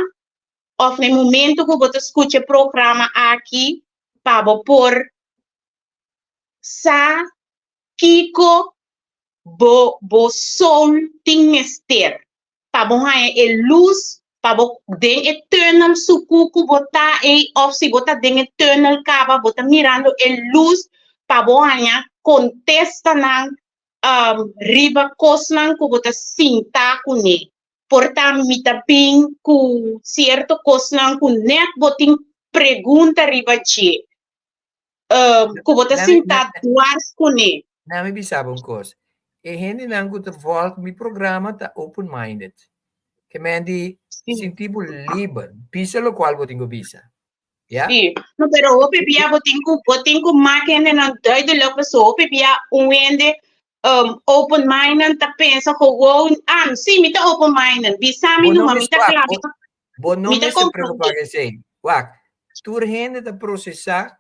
Of no momento que você escuta o programa aqui, para por sa kiko bo sol tem mister. Para bom é luz, para bom den eternal suku que bota e of se bota den eternal cava bota mirando e luz para bom contesta na riba cosnan que bota sinta com ele. Portanto, me também com certo coisa com net botin pergunta ribachi. Que botar sentado duas com ele. Não me sabe uma coisa. E gente não que volta mi programa tá open minded. Que mendi sentivo livre. Pisa lo qual botin go pisa. Ja? Sim. No, pero o pepia botin com máquina não doido logo pessoa. O pepia wende open minded ta pensa gewoon sim, me tá open minded. Bisa mi numa me tá claro. Bom, não me se preocupa que sei. Wak, tu gente tá processar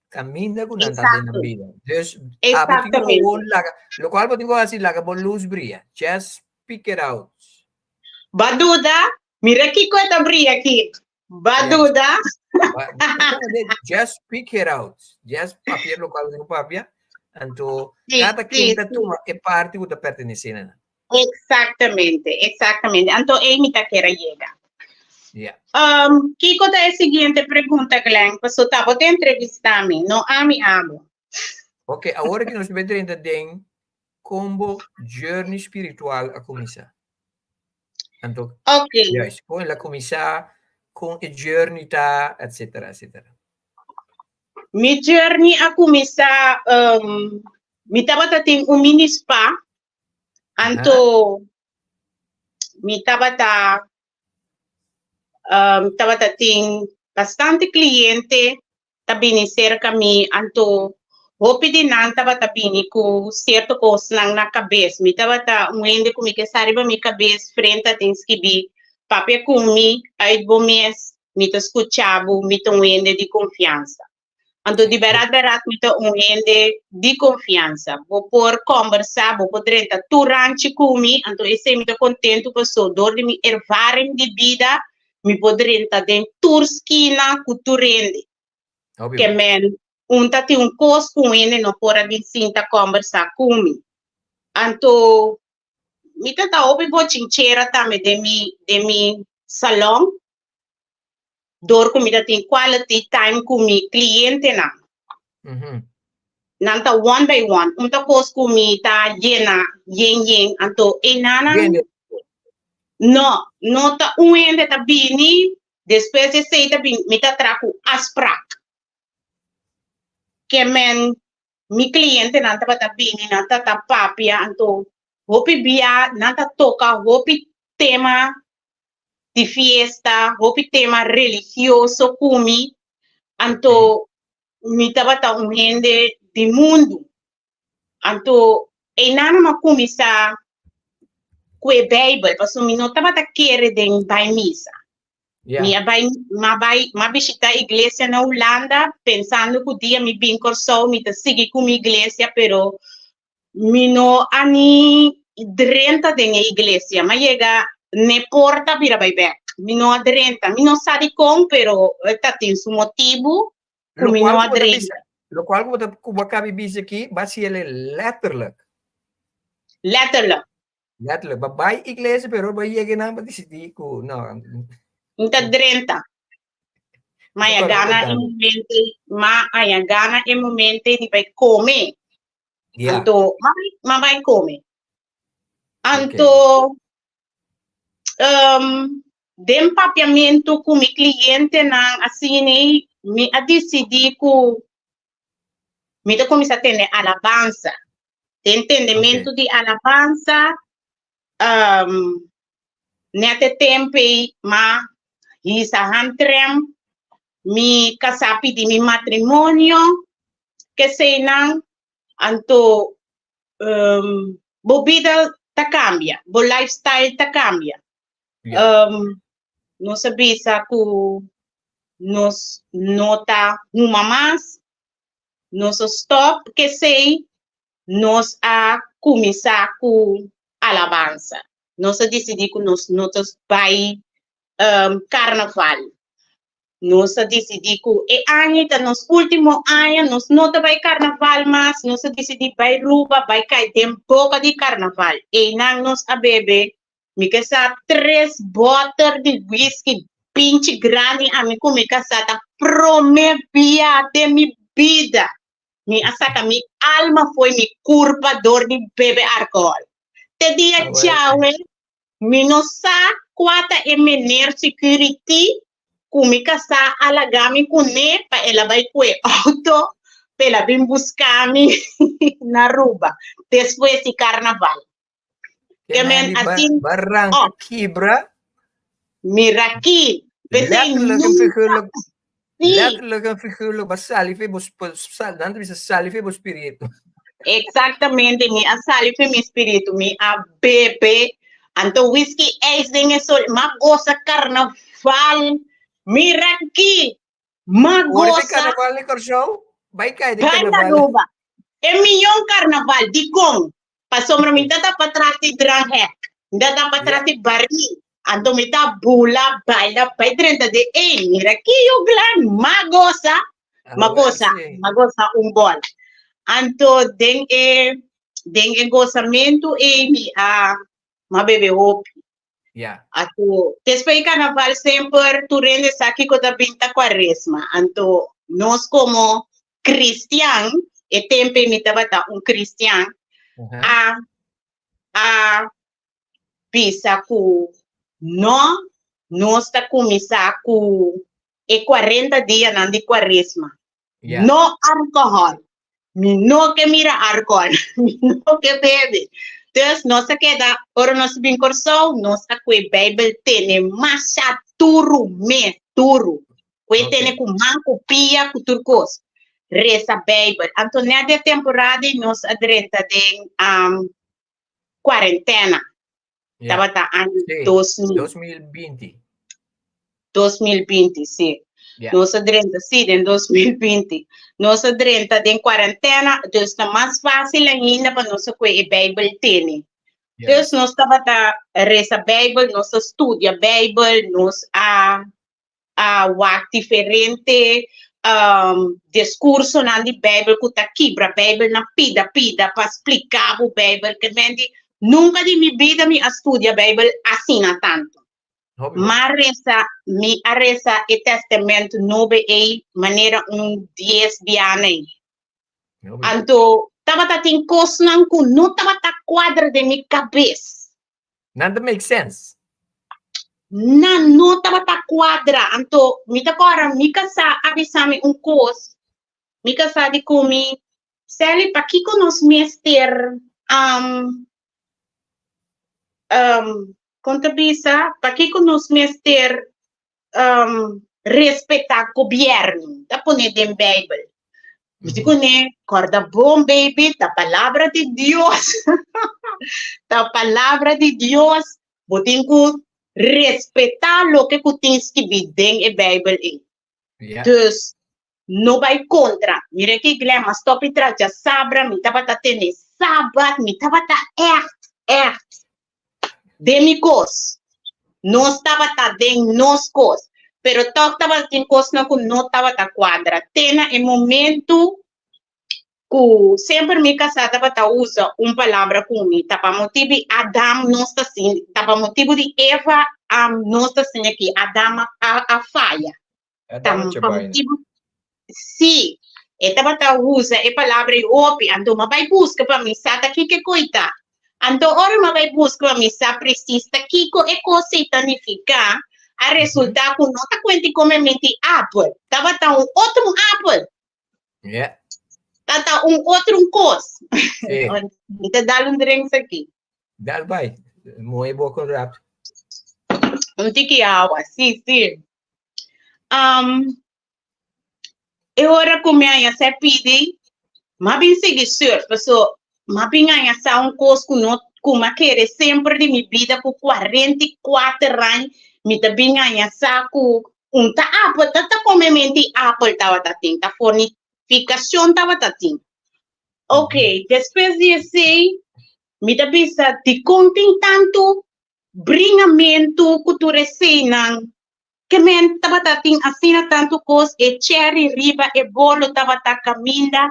caminha com nada na vida. Exatamente. Lo qual eu tenho assim, lá que bom luz brilha. Just speak it out. Baduda, mira que coisa brilha aqui. Baduda. Just speak it out. Just papel lo qual eu tenho papel. Então, cada quinta toma é parte que pertence a. Exatamente. Então, é imita que era chega. Yeah. Kiko da seguinte pergunta, Glenn. Pastor, tá, vou te entrevistar a mim. Não a mim amo. Ok, agora que nós vamos entender como journey espiritual a começar. Então, yes, com ela começar, com a journey tá, etc. Mi journey a começar, mi tava tem mini spa. Então, mi tava tem bastante cliente tá bem cerca mi, então hopi di nanta bata bini ku certo coisa na cabeça. Mi tava um ende ku mi que sariba mi cabeça frente a tinskibi. Papia kumi, aí bom mês, mi te escuchava, mi te ende de confiança. Então, de berat, mi te ende de confiança. Vou por conversar, vou poder entrar durante kumi, então esse mi te contento pessoa, dor de mi ervaring de vida, mi poder entrar dentro turskina ku turende. Que men, tati coisa com ele, não pode vir sinta conversar kumi. Então, mi tata opi bo chinchera tame de mi salão. Dor ko mi tem quality time com mi cliente na. Nanta one by one. Unta kos ko mi ta yena yen anto enana. No ta uende ta bini. Después de sei ta bini mi ta traku asprak. Que men mi cliente nanta pa ta bini nanta ta papia anto hopi bia nanta toca hopi tema de fiesta, hopi tema religioso kumi, anto mi tabata gente de mundo, anto enana ma kumi sa kwe Bible, paso mi no tabata kere den by misa. Ma visita iglesia na Holanda, pensando que dia mi bin corso, mi te sigi kumi iglesia, pero mi no ani drenta den iglesia, ma llega ne porta para bebê. Mi não adrenta, mi não sabe como, pero tem su motivo, que mi não adrenta. Lo qual wat cabe bis aqui, basile letterlijk. Letterlijk. Letterlijk, maar bij iglesia, pero bij je naam decidi ko, no. Inte adrenta. Ma ya gana em momento di vai come. Anto, ma vai come. Anto, dem papiamento com mi cliente na assim mi a decidi que mi te começa a ter alabança, entendimento de alabança, nete tempo ma isa hantrem mi casapi di mi matrimônio que sei não anto bobida ta cambia, bo lifestyle ta cambia. Não sabia que nos nota uma mais, nos stop que sei, nos a começar com alabança. Nós decidimos que nós notas vai carnaval. Nós decidimos que ano, nos últimos anos, nós não vai carnaval, mas nós decidimos vai ruba, vai cair em boca de carnaval. E não nós a beber. Mi casa 3 botas de whisky pinche grande a mi come casa ta promevia de mi vida. Mi asaka mi alma foi mi curva dor de bebe alcohol. Te dia tchau, mi no sa quata e mener security kumi casa alagami kune pa ela vai kwe auto pela bim buscami na ruba. Después de carnaval. Assim, Barranca Quibra. Miraki. Letterlijk en figuurlijk, maar salive, dan is het salive, spirito. Exactamente, mi a salive, mi spirito, mi a bebe, anto whisky, eis dingen so, ma goza carnaval, miraki, ma goza. Carnaval ni Corso? Vai kai de carnaval. E milyon carnaval, di kong. Pasombra mi tata patrati dranghe, data patrati bari, ando mi ta bula, baila, pai 30 de mira que eu glan, magosa un bol. Anto dengue gozamento e mi a ma bebe hopi. Ato, después carnaval sempre tu rende saki ko da binta quaresma. Anto, nos como cristian, e tempe mi tabata un cristian, a pisa ku no está começar com 40 dias na de quaresma. No alcohol. Mi no que mira alcohol. Mi no que bebe. Então, nós queda, ora nós bem corso, nós a que Bible tem massa turu. Que tem com manco, pia, com turcos. reza Bible. Anto nessa temporada nós adrenta de quarentena. Yeah. Tava ano Sì, 2020. 2020. 2020, sì. Yeah. Nós adrenta, sim, em 2020. Nós adrenta de quarentena, dus tá mais fácil ainda para nós com a Bible ter. Dus nós estava a reza Bible, nós estudia Bible, nós a work diferente discurso na di Bible que tá quebra Bible na pida para explicar o Bible que mente nunca de minha vida me estudia Bible assim tanto. Mas mi arresa e testamento novo é maneira 10 de ano. Anto tava tem coisa não com não tava quadra de minha cabeça. Nada make sense. Não tava quadra. Anto me tá agora me casa avisame coisa. Me casa de comi. Sali para que conosco mister contabiliza para que conosco mister respeitar o governo. Da pone de Bible. Digo, né, corda bom, baby, da palavra de Deus. Da palavra de Deus, você tem que respeitar o que você tem escrito em Bible. Então, não vai contra. Mira que Guilherme, stop e traz a sabra, me tava tendo sábado, me tava demicos. Não estava dentro nos cos. Pero toque estava em coisa que não estava quadra. Tena em momento que sempre me casada para usa palavra comigo. Tava motivo Adam não está assim. Tava motivo de Eva não está assim aqui. Adam a falha. Adam motivo sim. E tava usa a palavra opi. Ando mas vai busca para mim sata aqui que coita. Ando ora mas vai busca para mim sa precisa aqui que é coisa significa. A resultar que não está quente como mente apple. Tava outro apple. Yeah. Tata outro coisa. Sì. Então dá drinks aqui. Dá vai. Muito bom com rápido. Tiki água, sim. E ora como é essa pede, mas bem seguir surf, pessoal. Mas bem essa coisa que não como querer sempre de minha vida por 44 anos. Me também ganha saco apple tata como mente apple tava tatin ta fornificação tava tatin. Ok, depois de me também sa te contem tanto brinhamento que tu recebem que men tava tatin assina tanto coisa e cherry riba e bolo tava caminda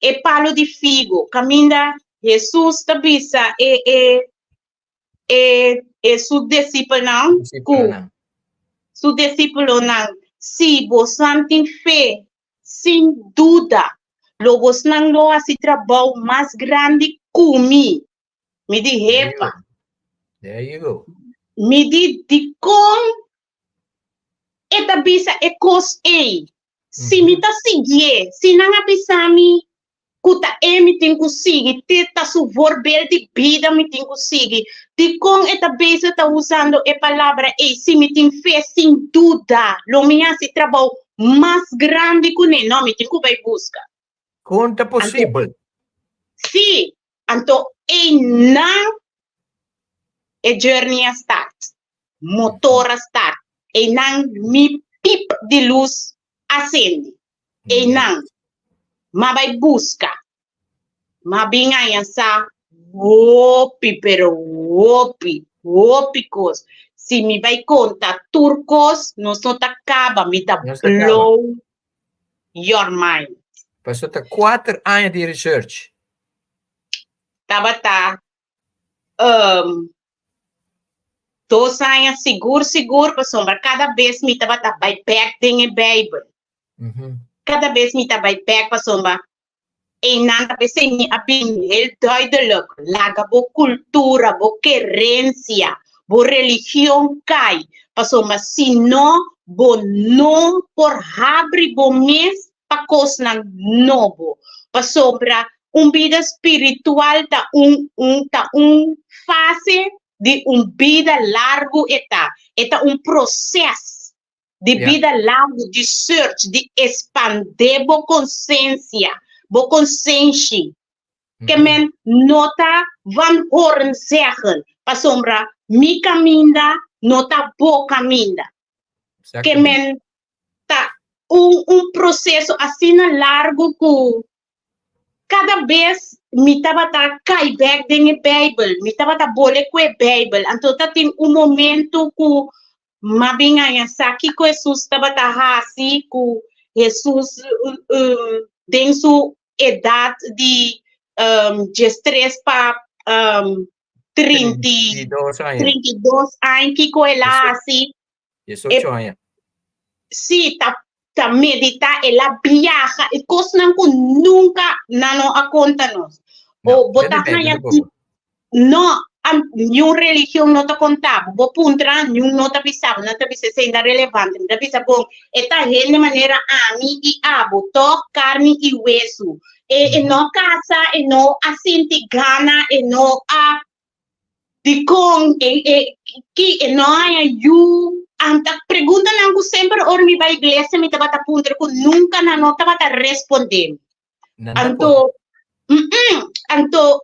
e palo de figo caminda Jesus tabisa e su discípulo não, su discípulo não, se você tem fé, sem dúvida, logo não lo assim trabalho mais grande comigo. Me di repa. There you go. Me di com eta bisa e cos e. Se me tá seguir, se não avisar-me kuta me tem que seguir, teta su vorbel de vida me tem que seguir. De com esta vez está usando a palavra se me tem fé sem dúvida, lo minha se trabalho mais grande que nem não me tem que vai buscar. Quanto possível? Sim, então não a journey start, motor start, e não me pip de luz acende, e não. Mas vai buscar. Mas bem essa coisa. Se me vai contar turcos, não só acaba, me dá blow your mind. Passou 4 anos de research. Tava 2 anos seguro, passou, mas cada vez me tava vai back em Bible. Cada vez me tá vai back para somba e nada pensei ni abin el duidelijk laga bo cultura bo querência bo religião cai para somba se não bo não por abrir bo mes para coisa novo para sombra vida espiritual tá fase de vida largo eta processo de vida larga, de search, de expandir a consciência, a consciência. Que men nota van horen zeggen, pa sombra, mi caminda, nota bo caminda. Que men tá processo assim largo que cada vez me tava cai back dentro da Bíblia, me tava bole com a Bíblia, então tem momento que mabinha saki que Jesus tava assim, que Jesus tem sua idade de 13 para 32 anos, que ela assim. 18 anos. Sim, tá meditar, ela viaja, e coisa que nunca não a conta nós. Ou botar não, nenhuma religião não te contava, vou puntra, nenhum não te avisava, não te avisava, ainda relevante, não te avisava, bom, esta gente de maneira ami e abo, toque, carne e hueso, e não casa, e não assim te gana, e não a de com, que não há you, anta pergunta não sempre or me vai igreja me tava puntra que nunca não tava respondendo. Anto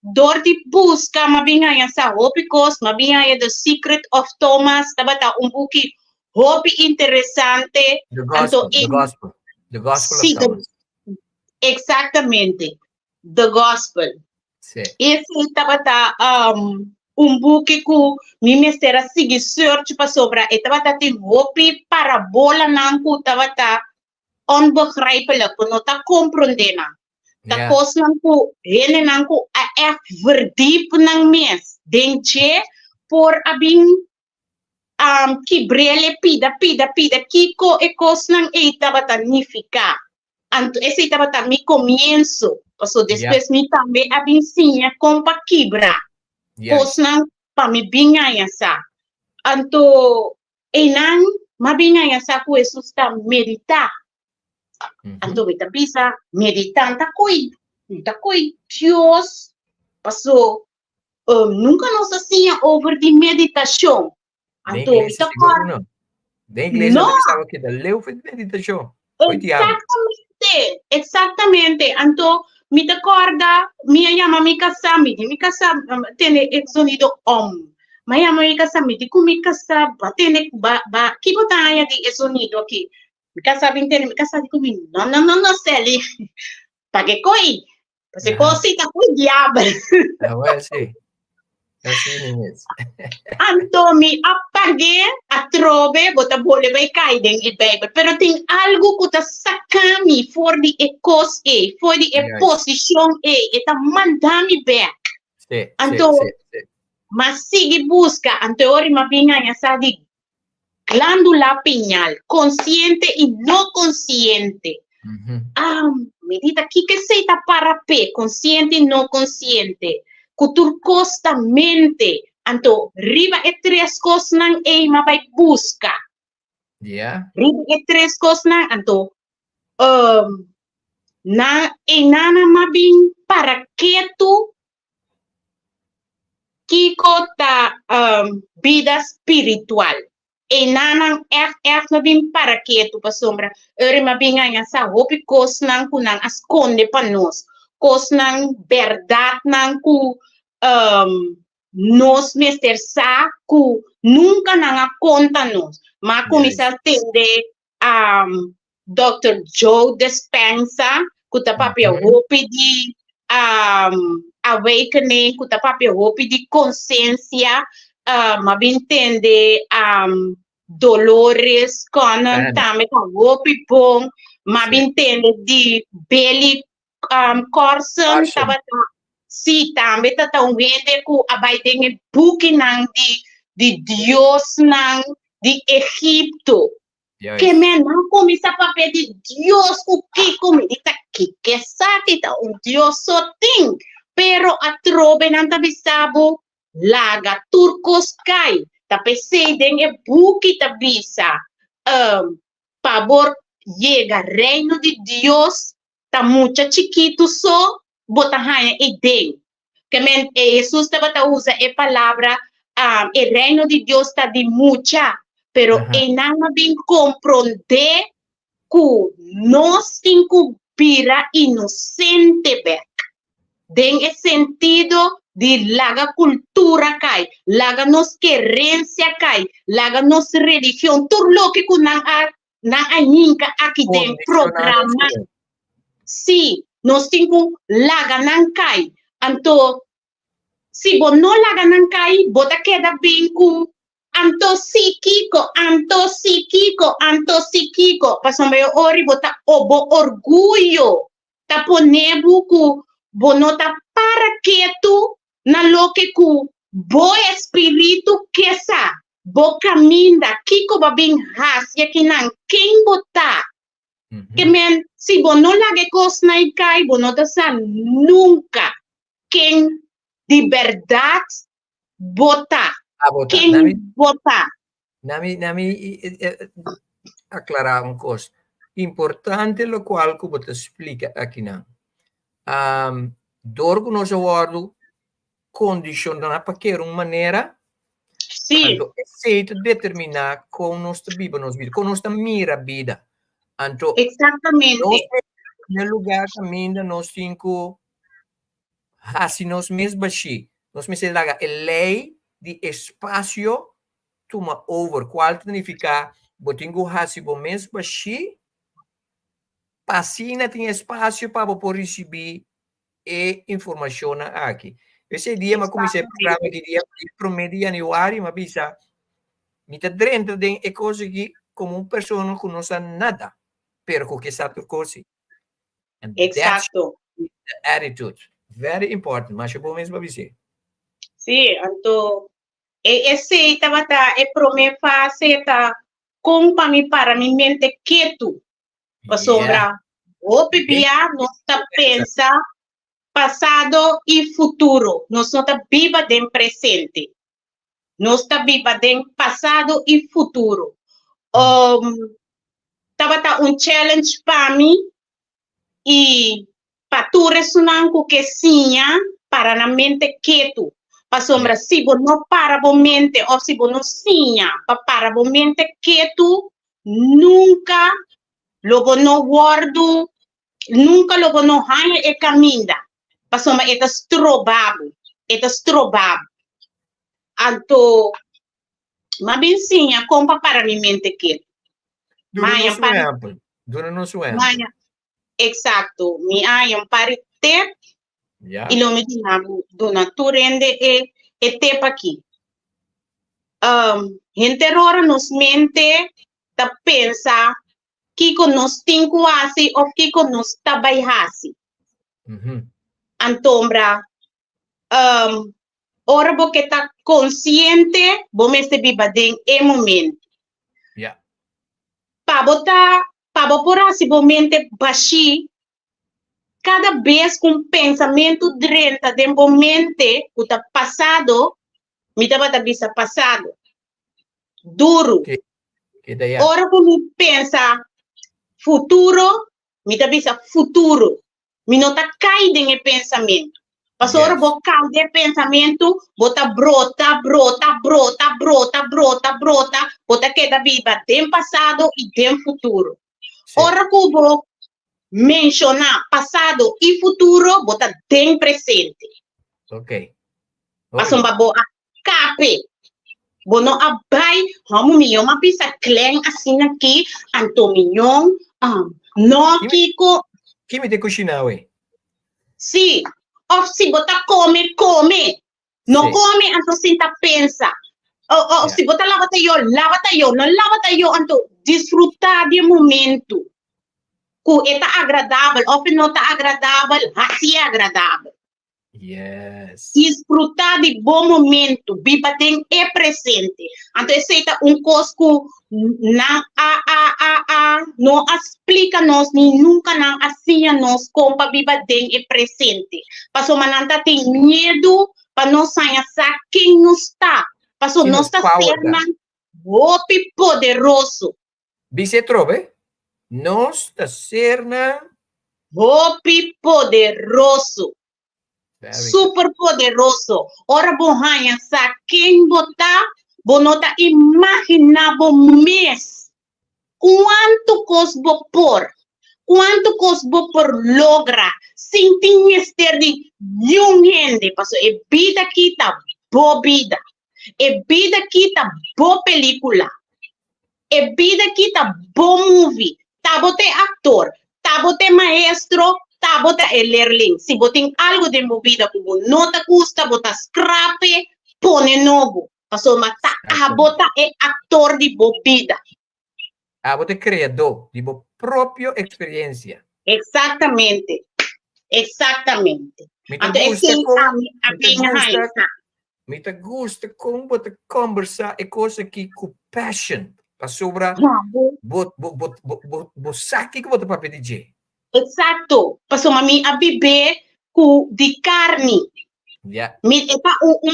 door die busca mabinga ya sa hopi kos mabinga ya The Secret of Thomas tabata bookje hopi interessante. The gospel sí, of Thomas. Exactamente, the gospel. Sí. Esse tabata bookje ku mi mestera sigi search pa sobra e tabata tin hopi parabola nang ku tabata onbegrijpelijk, no ta comprendena. Ta kos nang ku, hele nang ku, verdiep nang mes. Denk je, por abing, kibrele pida, kiko e kos nang tabata nifika. Anto, ese tabata mi comienzo. Paso después mi tambe abing sinya kompa kibra. Kos nang pa mi bingaya sa. Anto, enang, mabingaya sa ku Jesus ta medita. Anto kita bisa meditar, takoi Dios pasó, nunca nos hacía over de meditación. Anto kita de inglês no pensava que da leu foi meditação. Exactamente. Anto me acorda, minha llama mi casa tiene el sonido Mas llama mi casa me dico mi casa tiene que botar de el sonido aqui. Mi casa vintene, mi casa dico no, Sally. Pa che coi? Se cosita coi diavolo. Sì. Anto mi appague a trove, bota bole vai caiden il Bible, però tem algo que ta sacami fuori e cos fuori e position e ta mandami back. Sì. Anto ma sigi busca, anto ori ma vinga ya sa di glándula pineal, consciente y no consciente. Medita que seita para P, consciente y no consciente. Culturcostamente, anto riba e tres cosas ma vai busca. Riba e tres cosas anto nana mabing para que tu kiko ta vida espiritual. E nanang echt na bin para que tu pa sombra. Ma binga sa hopi kos nang kunang asconde pa nos. Kos nang verdad nang ku nos mester sa ku nunca nang conta nos. Ma kumisa tende Dr. Joe Dispenza ku tapapia hopi di awakening ku tapapia hopi di consciência. Mabintende Dolores Conan tame ka wopi pong mabintende di belly corson tabata si tambe tata wende ku abay denge buki nang di Dios nang di Egipto que men nang kumisa pape di Dios ku kiko medita kikesati ta Dios so ting pero atrobe nang tabisabo laga turcos kai tapi sedeng e buki tabisa pabor llega reino de Dios ta mucha chiquito so botahaya e deng que men Jesus taba ta usa e palabra el reino de Dios ta di mucha pero e não bem compreender que nós temos que virar inocente, tem esse sentido de laga cultura cai, laga nos querência cai, laga nos religião, tudo lo que na aninca aqui tem programa. Sim, nós temos laga não cai. Então, se você não laga não cai, você queda bem com anto psíquico, passou meio ori, você obo orgulho, tá ponebu com bonota para que tu na lo que ku bo espírito que sa bo caminda kiko babing has ya kinan quem botar que men si bono lage cos na ikai bono sa nunca quem de verdade bota quem bota nami aclarar uma coisa importante lo qual que você explica aqui não dorgo nos awardo condicionar para que uma maneira sim aceita determinar com nossa vida com nossa mira vida então exatamente no lugar também nós temos assim nós mesmos baixi nós mesmos laga a lei de espaço toma over qual significa botingo assim bom mesmo baixi passina tem espaço para poder receber e informação aqui. Esse dia, mas comecei a programa que dia promedia januário, mas bisa, me tá dentro de coisa que como uma pessoa que não sabe nada, pero que sabe coisa. Exato. The attitude, very important. Mas eu vou mesmo dizer. Sim, então esse é promessa fase tá com para mim mente quieto. Sombra, o Bíblia não está pensa passado e futuro. Nós não está viva de presente. Nós está viva de passado e futuro. Tava um challenge para mim e para tu ressonar com que sim, para na mente quieto. Para sombra, se você não para a mente ou se você não sim, para a mente quieto, nunca logo no guardo, nunca logo no hanha e caminha. Passou mas é estrobado. Anto, mas bem sim, compa para minha mente que. Dura no suempo. Exato. Mi ai um pare te. E lo me dinabu do naturende e te pa aqui. Gente rora nos mente ta pensa Kiko nos tinku asi of Kiko nos tabay hasi. Antombra, ora bo que tá consciente, bo me se biba den e momento. Pabo por asi bo mente baixi, cada vez com pensamento drenta de momento, o tá passado, me tava bisa passado. Duro. Ora bo me pensa futuro, me dá bisa futuro. Me não tá caindo em pensamento. Passou ora vou cair de pensamento, bota brota, bota queda viva tem passado e tem futuro. Ora que vou mencionar passado e futuro, bota tem presente. Ok. Passou uma boa cape. Bono abai, vamos me uma pisa clean assim aqui, Antominho, no Kiko. Que me te cozinha, ué? Sim, ou se botar come. Não come, então sinta pensa. Ou se botar lava-te eu, não lava-te eu, então desfrutar de momento. Que é agradável, ou não está agradável, assim é agradável. Yes. Desfrutar de bom momento, viva tem é presente. Então, aceita cosco não explica nós, nem nunca não assim nós como viva tem é presente. Passou mananta tem medo para não sair quem não está. Passou não está sendo golpe poderoso. Você trove? Nós está sendo golpe poderoso. Super poderoso. Ora bohanha sa quem botar bonota imaginabo mes quanto cosbo por logra sin tinester de young gente paso e vida kita bo vida e vida kita bo película e vida kita bo movie tabote actor tabote maestro tabote leerling si botin algo de movida como nota custa bota scrape pone novo paso mata bota e actor de bo vida você criador de boa própria experiência. Exatamente. Me gusta como você conversar e coisa que com passion para sobrar saque que você para pedir. Exato. Passou mami a beber com de carne. Yeah. Me é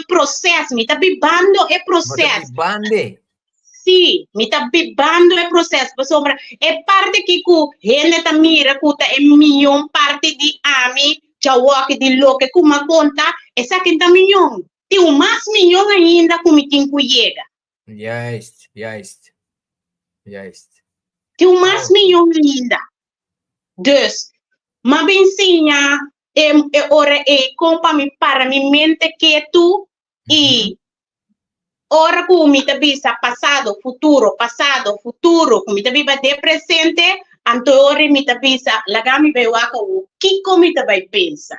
processo, me tá bibando é processo. Sim, me tá bibando é processo. Passou é parte que com gente tá mira com tá é milhão parte de ami já walk de louco com uma conta essa que tá milhão. Tem mais milhão ainda com me tem cuiega. Yes. Tem mais milhão ainda. Dus, ma bensinha ora compa mi para mi mente que tu e ora como mi tabisa passado, futuro, como mi tabiba de presente, anto ora mi tabisa lagami bewaka o kiko mi tabai pensa.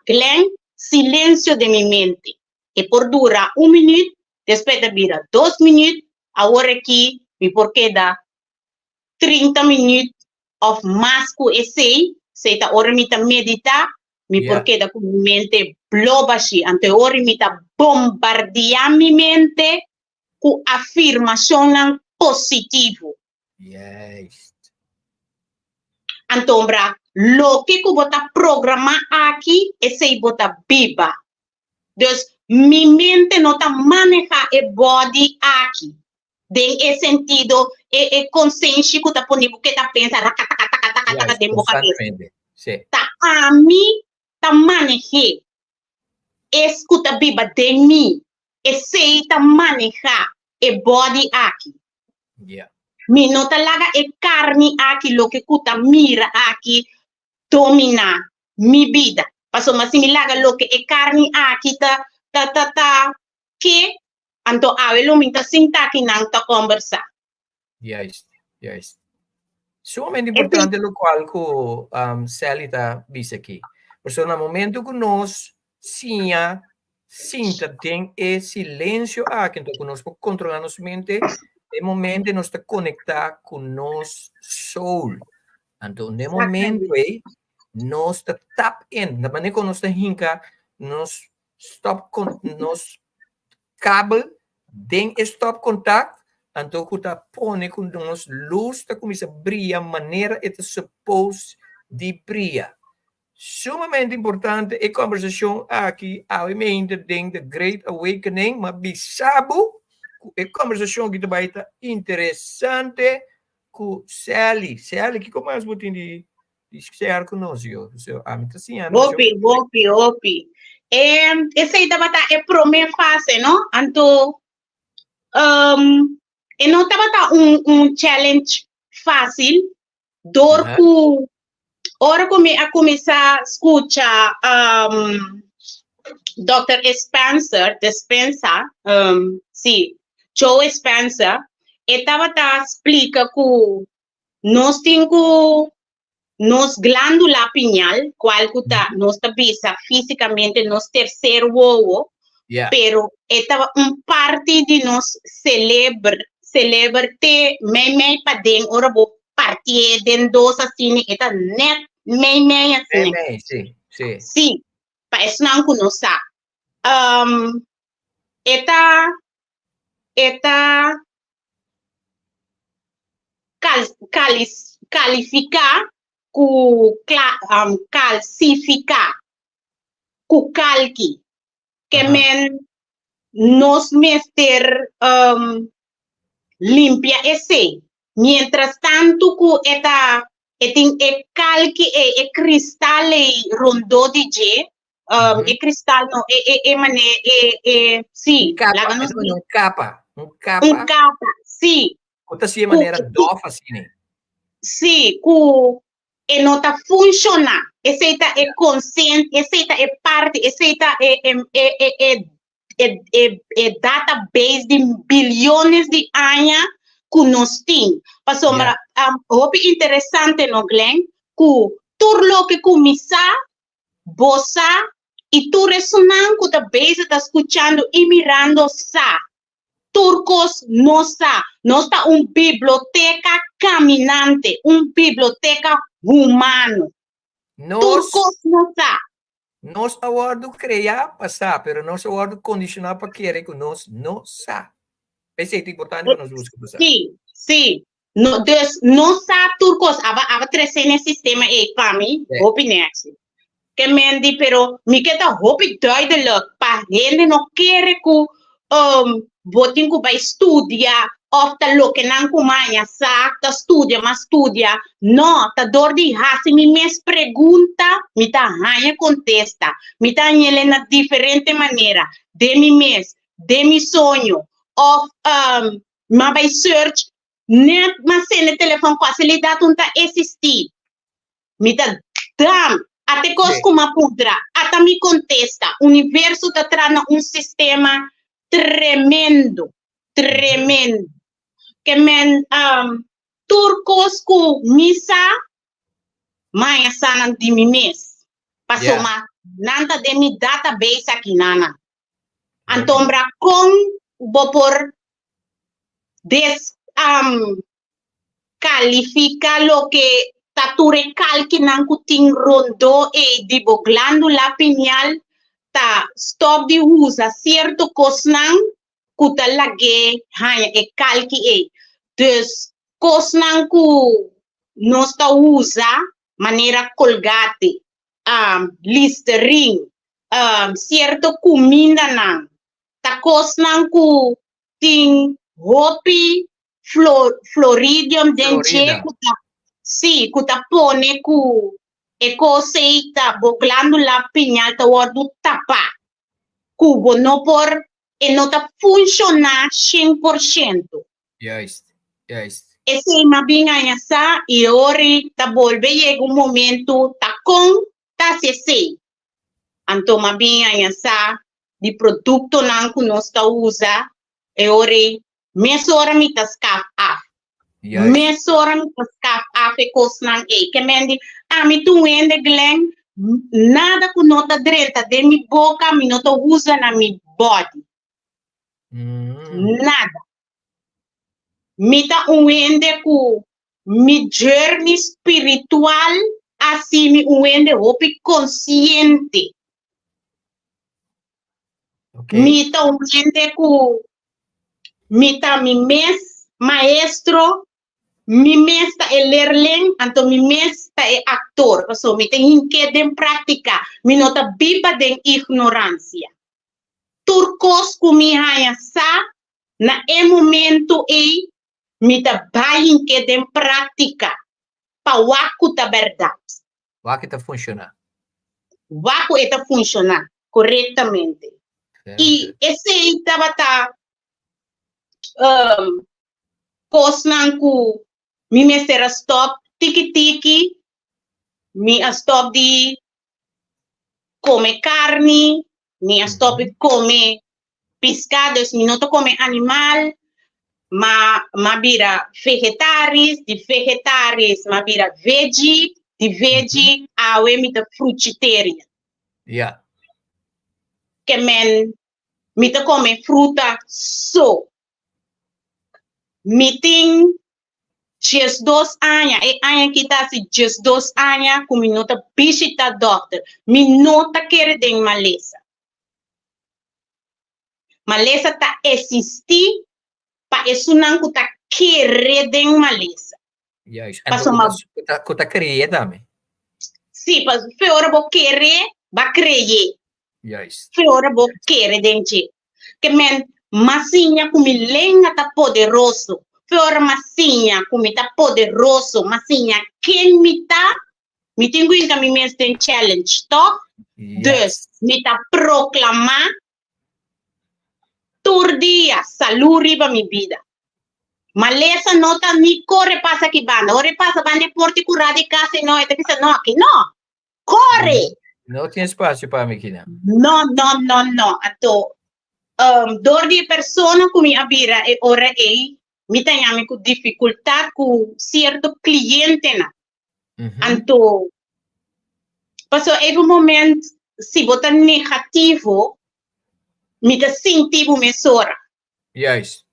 Glen, silêncio de mi mente. E por dura 1 minuto, después de vira 2 minutos, agora aqui mi porque da 30 minutos of masco essay, seita ora mi ta medita, mi porque da com mente blobashi, ante ora mi ta bombardear mi mente com afirmação positivo. Yes. Antombra, lo que ku bota programa aqui, essay bota biba. Dus mi mente não ta maneja e body aqui. Den e sentido e consciência que tá ponindo que tá pensa de boca tá a mim tá manejar escuta biba de mim e sei tá manejar e body aqui mi não tá laga e carne aqui lo que cuta mira aqui domina mi vida passou mas me laga lo que e carne aqui tá que anto avelo minta sinta que não tá conversar. Yes. Sumamente importante lo qual que Sally está disse aqui. Porque no momento que nós sinta tem esse silêncio aqui, então que nós podemos controlar nossa mente, no momento nós está conectar com nosso soul. Então, no momento aí, nós está tap in, na maneira que nós está hinca, nós stop com nós cable, den stop contact, então que tá põe com nós luz, tá começa a brilhar maneira é supposed de brilhar. Sumamente importante a conversação aqui, obviamente, dentro da Great Awakening, mas bisabo, a conversação que vai estar interessante com Sally. Sally, que como mais botin de share conosco? Opi. Essa aí é promessa fácil, não? Então, e não estava um challenge fácil, hora que a começar a escutar Dr. Spencer, Joe Spencer, estava a explicar que nós temos nos glândula pineal, qual que nos visa fisicamente nos terceiro ovo, pero estava parte de nos celebrate mei para den ora bo partie den dos assim eta net mei assim sim para isso não conosco eta calificar calcificar cu calqui que men nos mester limpia esse mientras tanto cu eta calqui e cristal rondo de e cristal no sì, Capa, no, un capa. un capa, sì. Questa sia maniera dofa, sì, e nota funziona, e seta è consciente, e seta è parte, e seta è database di bilioni di anni che noi stiamo. Insomma, è interessante, no, Glenn, che turlo che mi sa, bossa, e tu resonando con la base, sta ascoltando e mirando sa. Turcos no sta una biblioteca caminante, una biblioteca humana. Turcos no sta. Nós aguardo criar passar, pero nós aguardo condicionar para querer que nós não sa. Esse é importante para nós buscar. Sim. No, dus no sa turcos aba trece nesse sistema para mim, opinião. Que mendi pero me queda hopi duidelijk, para gente não quer que botin que vai estudar, of ta loke nan kumanya sa, ta studia, mas studia. No, ta dor di hasi mi mes pregunta, mi ta hanya contesta, mi ta nyele na diferente manera, de mi mes, de mi sonho, of ma vai search, net ma sene telefone facilidade unta existir. Mi ta dam, até cos kuma pudra, ata mi contesta, universo ta trana sistema tremendo. Que men turcos ku misa maya sana di mi mes. Pasoma nanta de mi database aqui nana. Antombra con bopor califica lo que tature calki nan kuting rondo e dibo glándula pineal ta stop di usa cierto cosnan kuta lage hanya e calki e. Dus cosnan ku nosta usa manera colgate, listerine, cierto comida nan. Ta cosnan ku ting hopi floridium denche kuta si kuta pone ku e coseita bo glándula pineal ta wardu tapa. Kubo no por e não está funcionando 100%. Juist. E se ma binga essa e ori ta volve chega un momento ta con ta se. Anto ma binga essa di prodotto nan ku nos ta usa e ori mesora mi ta scap af. Mesora mi ta scap af e cosnan e che mendi mi tu ende Glenn nada ku nota drenta de mi boca mi nota usa na mi body. Nada. Mita uende ku mi journey spiritual assim mi uende hopi consciente. Mita uende ku mita mi mes maestro, mi mes ta e lerling, anto mi mes ta e actor. So mita hinke den prática, mi nota biba den ignorancia. Turcos kumi haya sa na momento e mita bayin que den prática pa waku ta verdade. Waku ta funciona. Waku eta funciona corretamente. E esse estava ta cosnan ku mi mesera stop tiki mi a stop di come carne, mi a stop di come pescados, mi noto come animal, ma bira vegetaris, di vegetaris, ma bira veggie, di veggie, awe mi ta fruciteria. Che men mi ta come fruta so. Mi ting just 2 años, e año kita si just 2 años, ku mi nota visita doctor, mi nota kere den malesa. Malesa ta existi pa esunan ku ta kere den malesa. Kuta kreye dame. Si, pas feora bo kere ba kreye. Feora bo kere den che. Che men masinha ku mi lenga ta poderoso. Feora masinha ku mi ta poderoso, masinha ken mi ta mi tengo in mi mes den challenge, toch? Dus Mita proclamar tur dia salud riba mi vida. Malesa nota ni corre pasa que banda. Ore pasa banda porti curada de casa e no, e te pensa no, aqui no. Corre! Não tem espaço para mim aqui, não. No. Ato, dor de persona com minha vira e ora ei, me tenho com dificuldade com certo cliente na. Anto, passou um momento, se botar negativo, me tá sentindo mesora. Juist.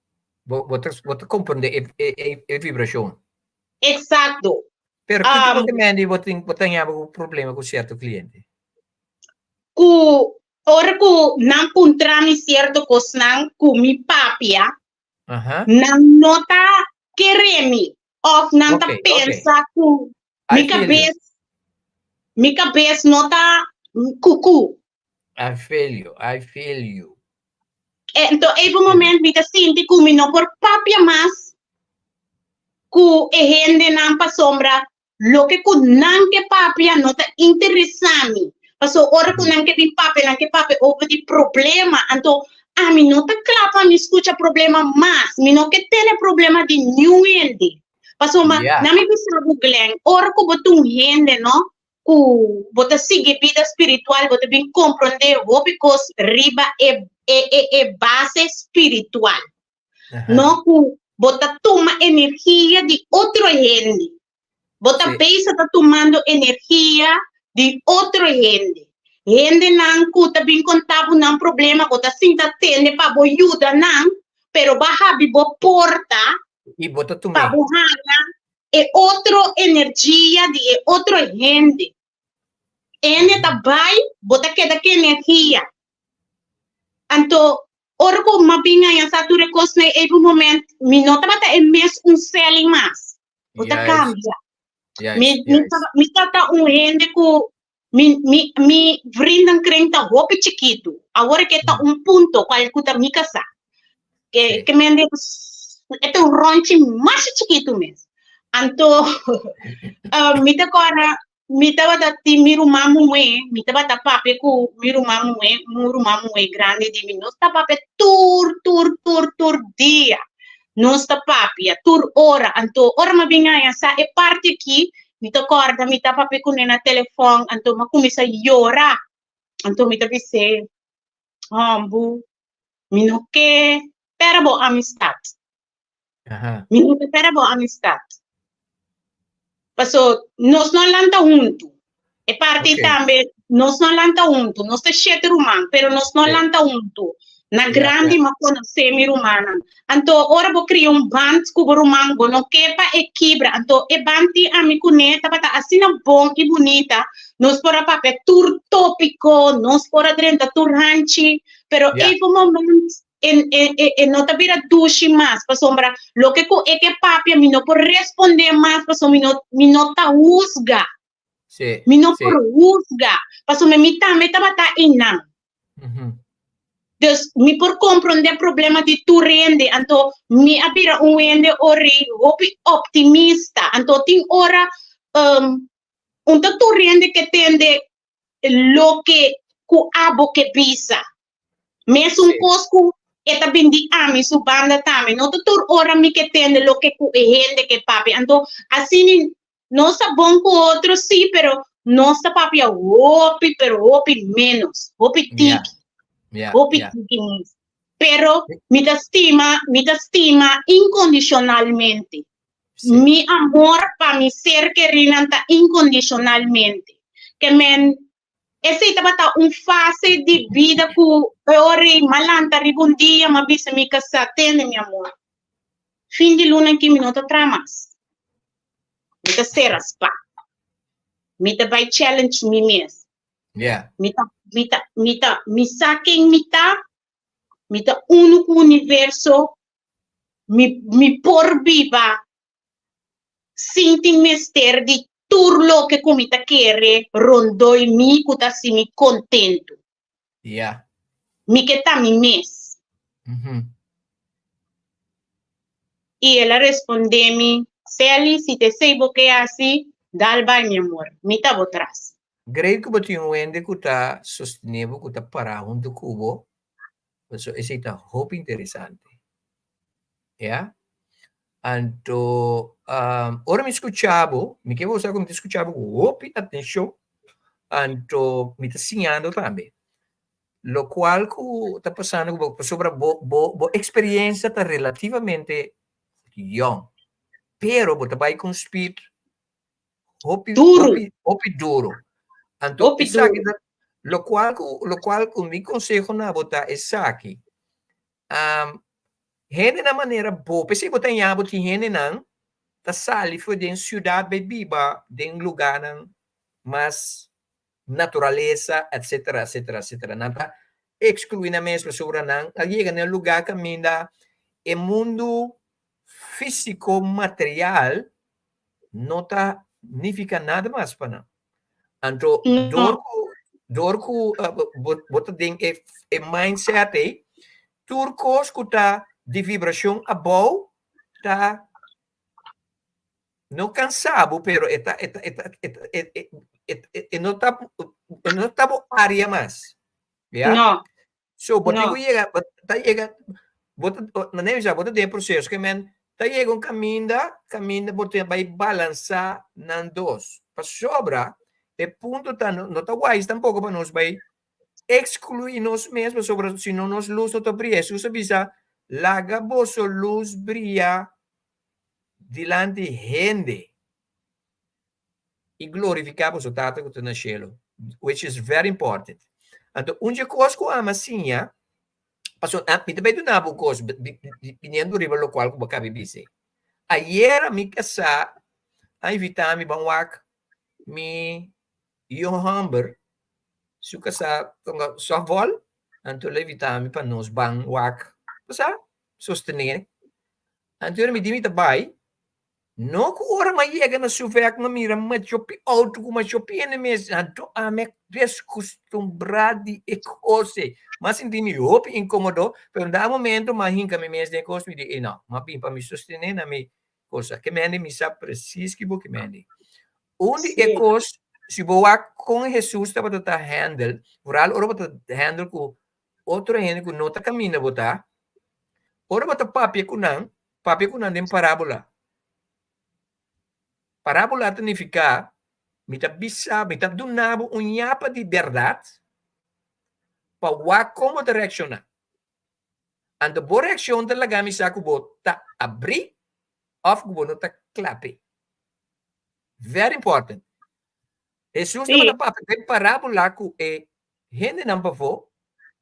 Wat compreende a vibração. Exato. Pero que tipo de você tem um problema com certo cliente? Ora que não encontramos certo coisa com mi papia, não nota queremos, ou não tá pensa que mi cabeça nota cucu. I feel you. Então, em um momento, me sinto que me não por papia mais, que a gente não para sombra, lo que não que papia não tá interessante. Passou hora que não que papia houve de problema, então, a mim não tá claro para me escutar problema mais, me não que tem problema de new end. Passou, mas não me precisa Google, hora que botou gente, não? Bota seguir vida espiritual, bota bem compreender o because riba é base espiritual. Não que bota toma energia de outro gente. Bota pensa tá tomando energia de outro gente. Gente não que tá bem contado não problema, bota sim tá tende para bo ajuda não, pero baja bo porta e bota tomar. Para é outra energia de outro gente. Ele também bota que daqui energia. Então, ora como uma pinha essa tua coisa em um momento, me nota bata é mesmo selling mais. Bota cambia. Me trata gente que me brindan crenta roupa chiquito. Agora que tá ponto qual que tá me casa. Que me diz é ronche mais chiquito mesmo. Então, me tá agora mi tava dati miru mamu mi tava da pape ku miru mamu grande di mi non sta pape tur dia non sta pape tur ora anto ora ma binga ya sa e parte ki mi to corda mi ta pape ku nena telefon anto ma come sa yora anto mi ta pisse ambu mi no che perabo amistad mi no che perabo amistad. Paso, nós não lanta junto. E parte também, nós não lanta junto. Nós é sete rumano, pero nós não lanta junto. Na grande, mas conhecemos rumana. Então, ora vou criar band com o rumano, não quepa e quebra. Então, e bandi a mi cuneta, para assim bom e bonita. Nós para papel tur tópico, nós para dentro tur ranchi, pero em um momento no te vira dushi más, pa sombra, lo que é que papi, mi no por responder más, pa so mi no te juzga. Sí. Mi no por juzga. Pa so mi taba ta inang. Dus mi por comprender problema di tu rende, anto mi abira rende ori, opi optimista, anto ting ora, unta tu rende que tende lo que ku abo que pisa. Mes un cosco eta bindi ami su banda tame no tutur ora mi que tende lo que cu gente que papi ando así no sa bon con otro sí pero no sa papi a opi pero opi menos opi tiki opi tiki pero mi te estima incondicionalmente mi amor para mi ser que rinanta incondicionalmente que men essa estava fase de vida que eu malanta ribundia, mas bisa me casa tende meu amor. Fim de luna que minuto tramas. Me tá seras pa. Me tá vai challenge me mesmo. Me saquem me tá único universo me por viva. Sinti mister de turlo que comita quere rondoi mi kuta si mi contento. Mi que ta mi mes. Y ella responde mi, Celi, si te sei que así, dal vai mi amor, mi ta atrás. grade ko ba ito yung wende ko ta sostenebo ko ta parahon do kubo. So, ese ita hope interesante. Yeah? Anto, ora mi escuchavo, mi chiedevo se come ti escuchavo, hope attention, anto mi sta segnando también. Lo cual ku ta pasando sobre bo experiencia ta relativamente young. Pero bo tabay kung speed hopi duro. Anto isa lo cual ku mi consejo na bota esaki. Hene na maneira boa, pensei botar em abo que hene não, tá sali foi de cidade bebiba, de lugar não, mas natureza, etc, etc, etc. Não tá excluindo a mesma sobre não, ali no lugar que ainda o mundo físico material não tá significa nada mais para não. Então, dorco bota den e mindset aí, turco escutar de vibração a boa tá não cansado, pero não tá área mais, yeah? No. So, botigo chega, bota na nem já bota de processo que men tá chega caminho bota vai balançar nan dos, para sobra e ponto tá não tá wise tampouco para nós vai excluir nós mesmos sobre se não nos luz não tá brilha, se você bisa laga boso luz brilha dilante gente e glorificar o Tata que está no cielo, which is very important. Então, onde coisa que a massinha, passou, me também do nabo coisa, pinhando riba local que eu dizer. Ayer a mi casa, a invitar me banwak, me yung hamber, su casa, só vol, então le invitar me para nos banwak, passa, sostener. Então, me dimi tabay, no ku ora ma yega na suvek na mira machopi auto ku machopi ene mes anto ame descostumbradi e cose mas hindi mi hopi incomodo pero da momento ma hinka me mes de cose mi di no ma pimpa mi sostenere na mi cosa che mende mi sa precis que que mende onde e cos si boa com Jesus ta bota handle oral ora bota handle ku outro gente ku nota camina bota ora bota papi ku nan den parabola. Parábola significa mita bisa, mita dunabo unyapa di verdade para wa como direcionar. Ando bo reaction talaga misa kubo ta abri of kubo no ta klape. Very important. Jesus na mata papa de parábola ku e hende namba fo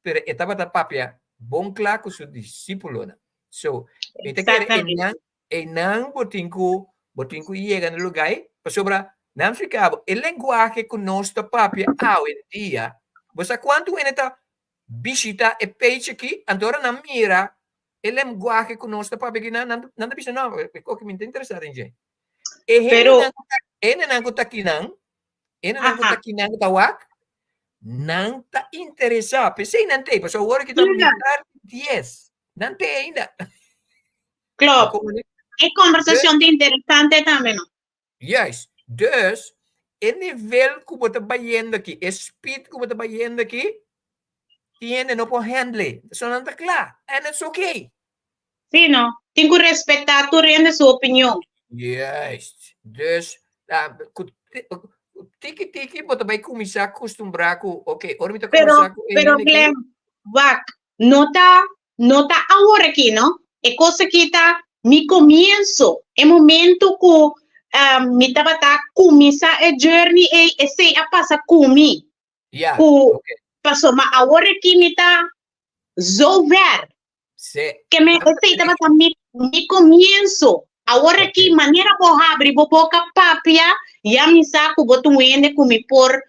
pero etaba ta papia bon kla ku su discípulo na. So, mita kere enang botinho chega no lugar, para sobra, não ficava. O linguagem que nós papia hoje em dia, você quando ele está visita e peixe aqui, agora não mira o linguagem que nós papia aqui, não bisa não, é que me interessa em gente. Pero ele não está aqui não, tawak, não está interessado. Pensei não tem, mas agora que está militar 10, não tem ainda. Claro. É conversação de interessante também, não? Yes. Dus, o nível que você está bayendo aqui, o speed que você está bayendo aqui, tiene no por handle. Isso não está claro. And it's okay. Sim, não. Tem que respeitar a sua opinião. Yes. Dus, tiki, você vai começar a acostumbrar com, ok, ora me está conversando com ele. Pero, Glenn, Vac, nota agora aqui, não? É coisa que está mi comienzo, el momento que mi estaba comienza el journey e se pasa comi. Yeah. Okay. Pasó, ma ahora que mi está zover. Sí. Que me estaba mi comienzo. Ahora que manera vos abrir boca papia, ya mi saco botu wende kumi por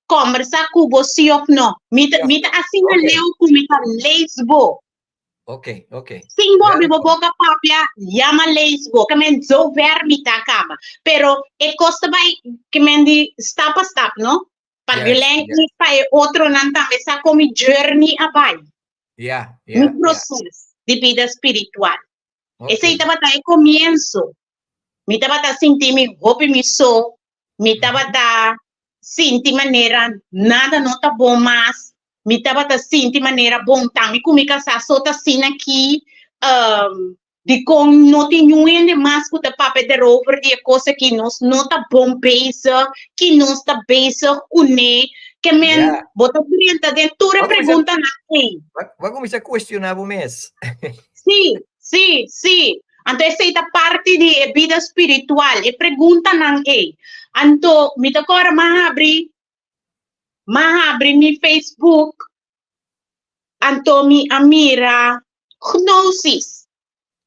conversar con vos sí o no. Mi así me leo kumi ta lesbo. Ok. Sim, Bobi, boca papia, llama lesbo, que men zo ver mita cama. Pero e costa vai que men di step a step, no? Para Glenn para outro não também sa como journey abai. Yeah. Un processo de vida espiritual. Esse aí tava aí começo. Me tava sentir me hope me so, me tava sinti maneira nada não tá bom, mas me tava tá sinti maneira bom também comigo sa só tá assim aqui de com não tem nenhum mais que tá papel de over de coisa que nós não tá bom pensa que nós tá pensa une que men bota orienta dentro tu pergunta na quem vai começar a questionar o mês. Sim. Então, essa é a parte de vida espiritual. E pergunta não é. Então, me agora abri mi Facebook. Então, me mira gnosis.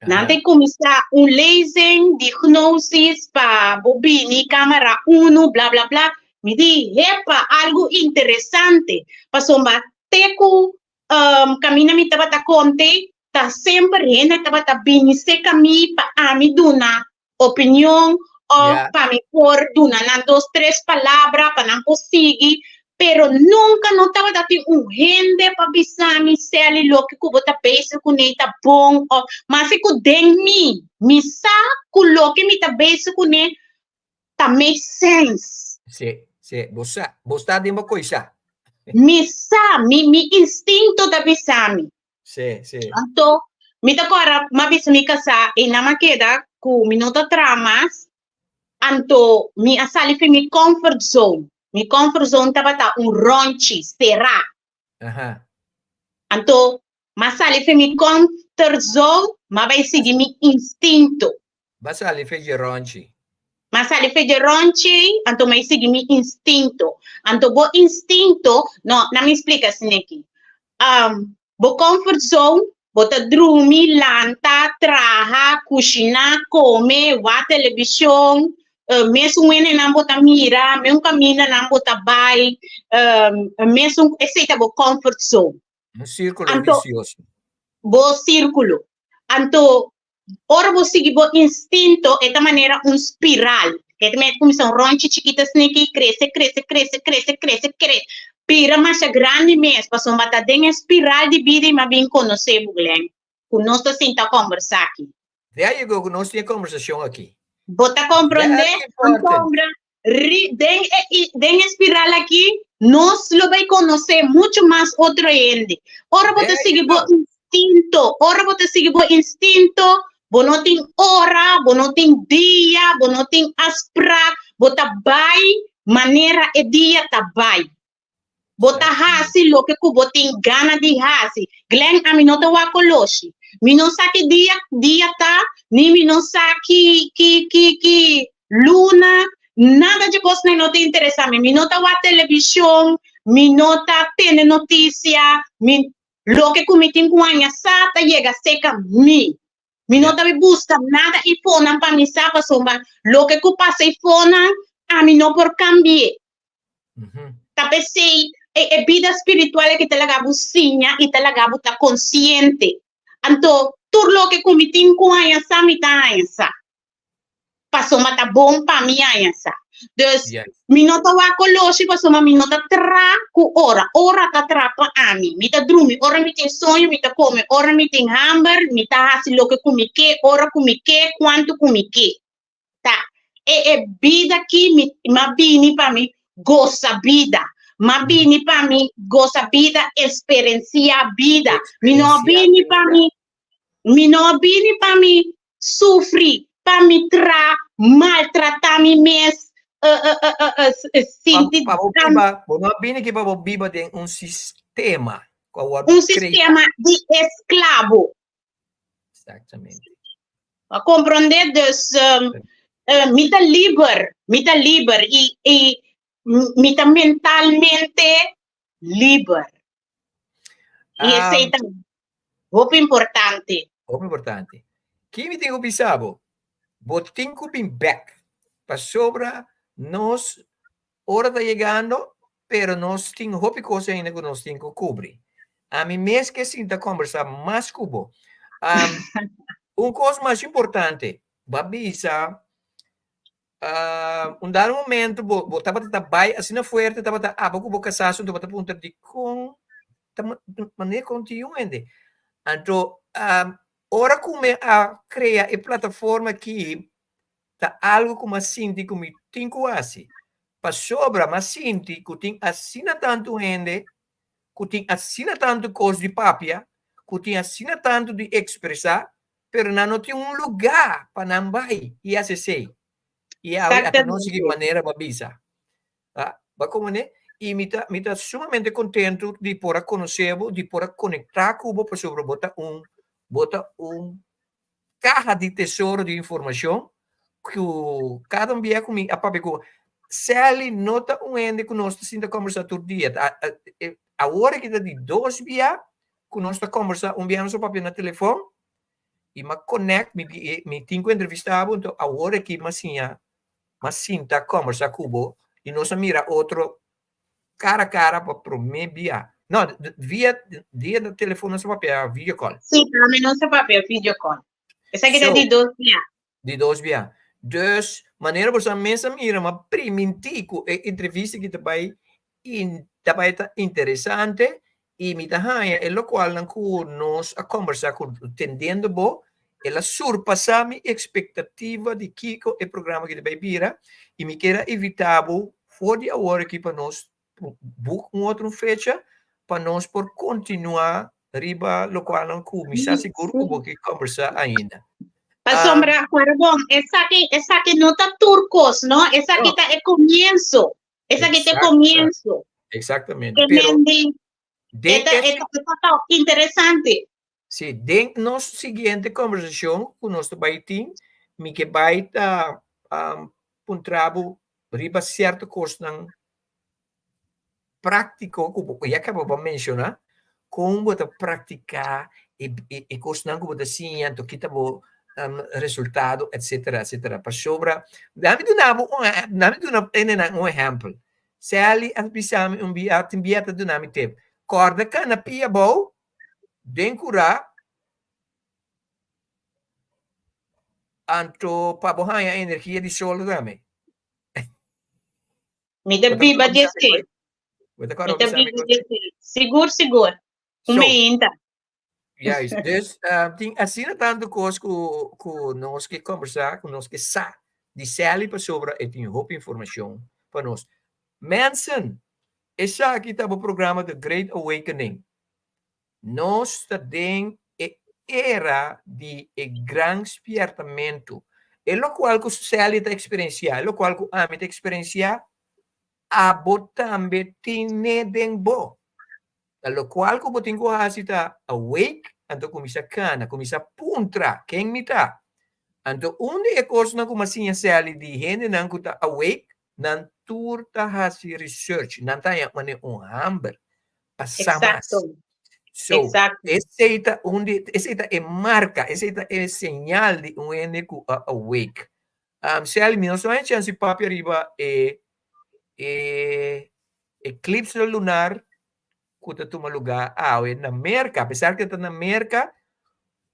Não tem começar lesson de gnosis para bobini, câmera 1, blá, blá, blá. Me diz, epa, algo interessante. Passou uma teco, caminha me tava conte, tá sempre gente tava bem seca mi pa ami duna opinião ou para me por duna na 2, 3 palavras para não conseguir pero nunca não estava dando gente para avisar me se ali lo que cubo tá pensa com nem tá bom mas se com den me sa com lo que me tá pensa com nem tá make sense se você de uma coisa me sa me instinto da avisar-me sim então me tá agora uma vez me casar e na maqueda com minuto tramas então me asali foi mi comfort zone. Mi comfort zone tava ronchi, será. Então, mas ali foi mi comfort zone, mas vai seguir mi instinto. Mas ali fez de ronchi. Mas ali fez de ronchi, então vai seguir mi instinto. Então, bo instinto, não me explica assim aqui. Bo comfort zone, bota dormir, lanta, traha, cozinhar, comer, ver televisão, mesmo ele não bota mira, mesmo caminha não bota bai, mesmo esse é o comfort zone. Círculo vicioso. Bo círculo. Então, ora você seguir o instinto, é da maneira espiral. Que também começa ronchi chiquitas que cresce. Pira mais grande mesmo, passou uma tadinha espiral de vida e me bem conhecer o Glenn. Com nós assim tá conversar aqui. Daí eu que nós temos conversação aqui. Bota compreender? Den espiral aqui, nós lo vai conhecer muito mais outro gente. Ora você seguir o instinto, não tem hora, não tem dia, não tem aspra, bota vai, maneira e dia tá vai. Bota hasi lo que kubo tem gana de hasi. Glenn a minota wa koloshi. Mi não sabe que dia tá, nem mi não sabe que luna, nada de coisa não te interessa. Mi não tá wa televisão, mi não tá tendo notícia, lo que comi tem com a sata chega seca mi. Mi não tá busca nada e fona para mi sapa somba. Lo que ku passa e fona, a mi não por cambiar. Tá pensei é vida espiritual que te lagabo sinha e te lagabo tá consciente. Então, tudo lo que comitim com a essa me tá essa. Passou uma tá bom para mim essa. Dus, minota wa koloshi passou uma minota tra ku ora tá tra pa ami. Mi tá drumi, ora mi tem sonho, mi tá come, ora mi tem hamburger, mi tá hasi lo que comi que, ora comi que, quanto comi que. Tá. É vida que me bini para mim gosta vida. Ma bini para mim gosta vida, experiencia vida. Mi não bini para mim sofrer, para me maltratar me mes sentir não bini que para viva tem sistema sistema de escravo. Exatamente. A compreender dus me tá livre e me tá mentalmente livre. E esse é muito importante. Muito importante. Que me tenho pensado, botem que bem back para sobra nós hora está chegando, pero nós temos hope coisa ainda que nós temos que cobrir. A mim mesmo que sinta conversar mais cubo. Coisa mais importante, babisa um dado momento estava vai assim na fuerte estava pouco boca saço estava a ponta de com maneira continuamente então ora como a criar a plataforma que tá algo como assim de como tem quase pa sobra, mas sinti que tem assina tanto gente, que tem assina tanto coisa de papia, que tem assina tanto de expressar, pero não tem um lugar para não vai e acessei. E até não sei de maneira babisa. Ah, ba como né? E me tá sumamente contente de poder conhecer, de poder conectar com o para sobre bota carra de tesouro de informação que cada um dia comigo a papai se ele nota ende que nós estamos conversando todo dia a hora que dá de 2 dia que nós estamos conversando dia no seu papel no telefone e me conecta me tenho entrevistado então a hora que mas sinta conversa cubo e nós mira outro cara a cara para mim via não via do telefone no seu papel video call sim para mim não se papel video call essa aqui é de 2 dias de 2 dias. Dus, maneira você mesmo mira, mas primitico é entrevista que também tá interessante e me tá é o qual nós a conversar com tendendo bo ela surpassar minha expectativa de que o programa que vai vira e me quer evitar for de hora que para nós book outra fecha para nós por continuar riba lo qual não me está seguro que conversar ainda. Sombra, bom, essa aqui não está turcos, não? Essa aqui está é começo. Essa aqui é começo. Exatamente. Pero, está interessante. Sim, dentro da nossa seguinte conversação com o nosso baitim, me que vai estar puntrabo riba certo coisa prático, como já acabou de mencionar, como você praticar e coisa que você sinha, que está resultado, etc. Para sobra, dá-me um exemplo. Se ali abisame biata do nome tempo, corda cana pia bom, den curar, anto para borrar a energia de sol dame. Me dá biba de ser. Seguro. Inta. Yes, dus assim tanto coisa que nós que conversar, que nós que sa de sali para sobre e tem hope informação para nós. Mensen, essa aqui tá o programa The Great Awakening. Nós está dentro era de gran despertamento. É o qual que sali está experienciar, é o qual que a me experienciar, a botambe tine den bo. Lo qual ko boting ko hasita awake anto kumisa kana kumisa puntra ken mita anto unde e course na kumasinya sali di hende nang kuta awake nan turta hasi research nan taya mane hamber pasamas so essa é marca essa é señal de ende ku awake sali mi no so chance papi arriba eclipse lunar que toma lugar na América, apesar que está na América,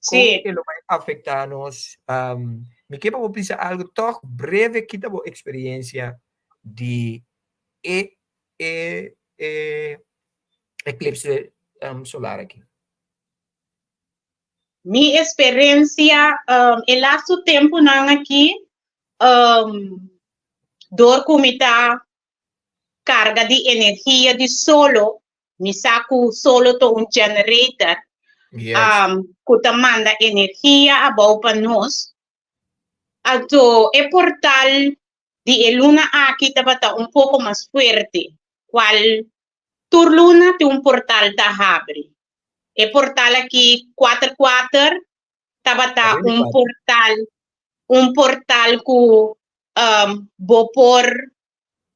como ele vai afetar-nos. Me quer para pensar algo tão breve que a experiência de eclipse solar aqui. Minha experiência, é laço tempo não aqui, dor comita carga de energia de solo, mi saco solo to un generator, que manda energia a para nós. Então, o portal de luna aqui estava um pouco mais forte, qual turluna tem um portal da abre. O portal aqui 4/4 estava um portal que vou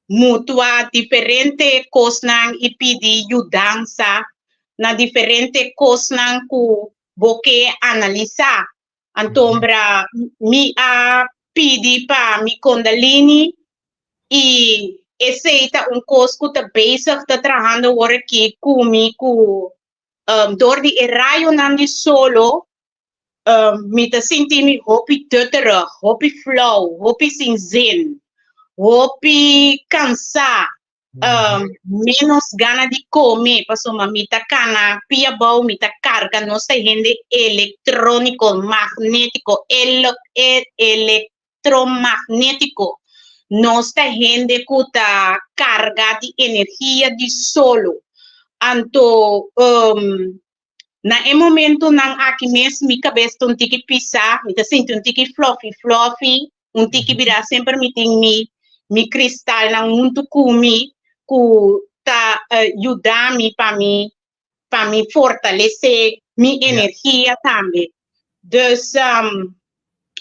mutua diferente coisas e pedir ajuda na diferente coisas que você analisar. Então, me pedi para me condalini e aceita coisa que está basic, está trabalhando agora aqui comigo, door die raio não de solo, me está sentindo hopi tutterig, hopi flow, hopi sem zin. Hopi cansar, menos gana de comer, pastor, mita cana, pia bau, mita carga, nossa rende eletrônico, magnético, eletromagnético. nossa gente que está carga de energia de solo. Anto, na momento não aqui mesmo minha cabeça um tique pisar, me sinto um tique fluffy, um tique virar sempre me tem mi cristal na muito comi, que tá ajudar me para me fortalecer minha energia também. Dus,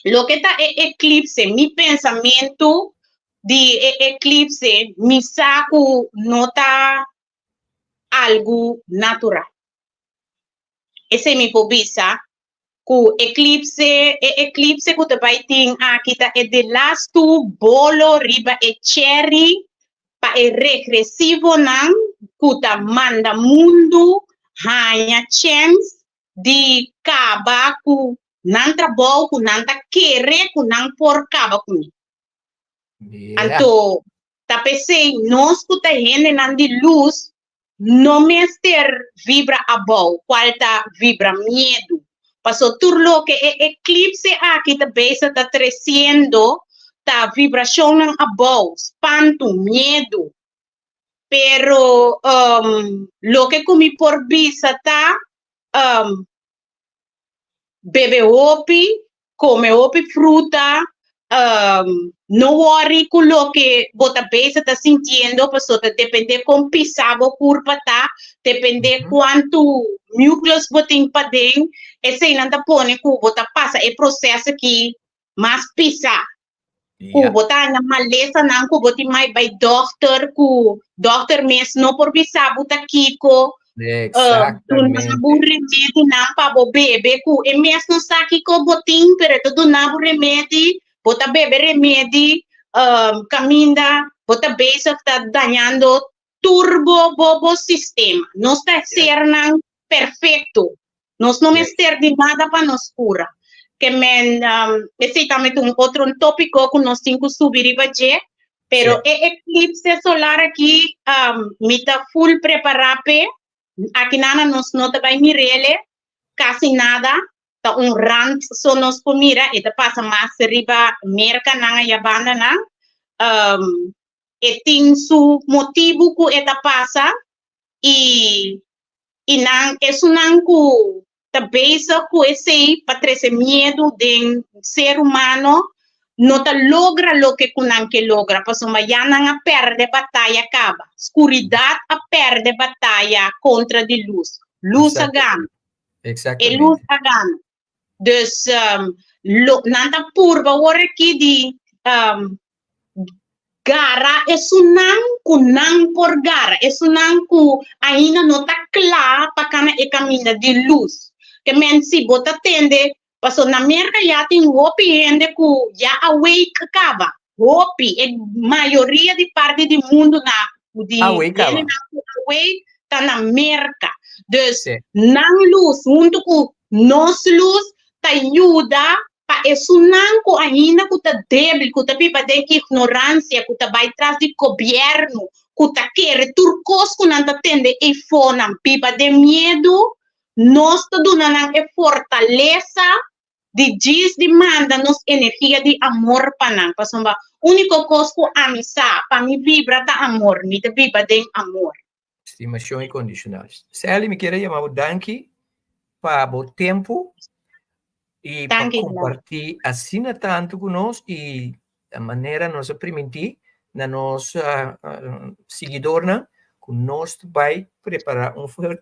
lo que está eclipse, mi pensamento de eclipse, mi saco nota algo natural. Esse é mi pobisa, que eclipse que também tem aqui, é de last bolo riba e cherry, pa e regressivo nan, que tá manda mundo, hanya chance, de caba, que não trabalho, que não tá querer, que não por caba comigo. Então, tá pensei, nós que tá rende nan de luz, não mester vibra above, qual tá vibra medo. Passou tudo que eclipse aqui também está crescendo, tá vibração nan above, espanto, medo. Pero lo que comi por vista tá bebe opi, come opi fruta, no worry con lo que bota besa está sintiendo, pues depende con pisabo curva tá, depende quanto núcleos botin pa den, esse ainda pone que bota passa é processo aqui mais pisa. Ku bota na malesa nang ku boti mai by doctor mes no por visa buta kiko Exatamente. remédio na pa bo bebe ku e mes no sa kiko botin pero todo na bo remédio bota bebe remédio caminda bota besa está dañando turbo bobo sistema no está ser nang perfeito nos não ester de nada para nos cura que men esse também um outro tópico que nós temos que subir e fazer, pero eclipse solar aqui me está full preparado, aqui nada nós não vai mirele, quase nada, tá rant só nos comida e tá passa mais riba merca nanga e banda nang, e tem su motivo que eta passa e nang isso nang ku besa com esse para trazer medo de ser humano não logra lo que kunan que logra porque mañana a perde batalha acaba escuridão a perde batalha contra de luz a ganha e luz a ganha dus nanta purba ora aqui de gara é sunang kunang por gara é sunang ku ainda não está claro para cana e caminho de luz que men si bota tende passou na América já tem hopi gente que já awake acaba hopi a maioria de parte do mundo na de awake tá na América dus nang luz junto com nos luz tá ajuda pa esunanco ainda que tá débil que tá pipa de ignorância que tá vai atrás de governo que tá querer turcos que não tá tende e fona pipa de medo nós todos não é fortaleza de diz demanda nos energia de amor para não passar único coisa que amizade para me vibra da amor me te vibra de amor estimação incondicional Sally me queria chamar o Danke para o tempo e para compartilhar assim tanto conosco e a maneira nossa permitir na nossa seguidora que nós vai preparar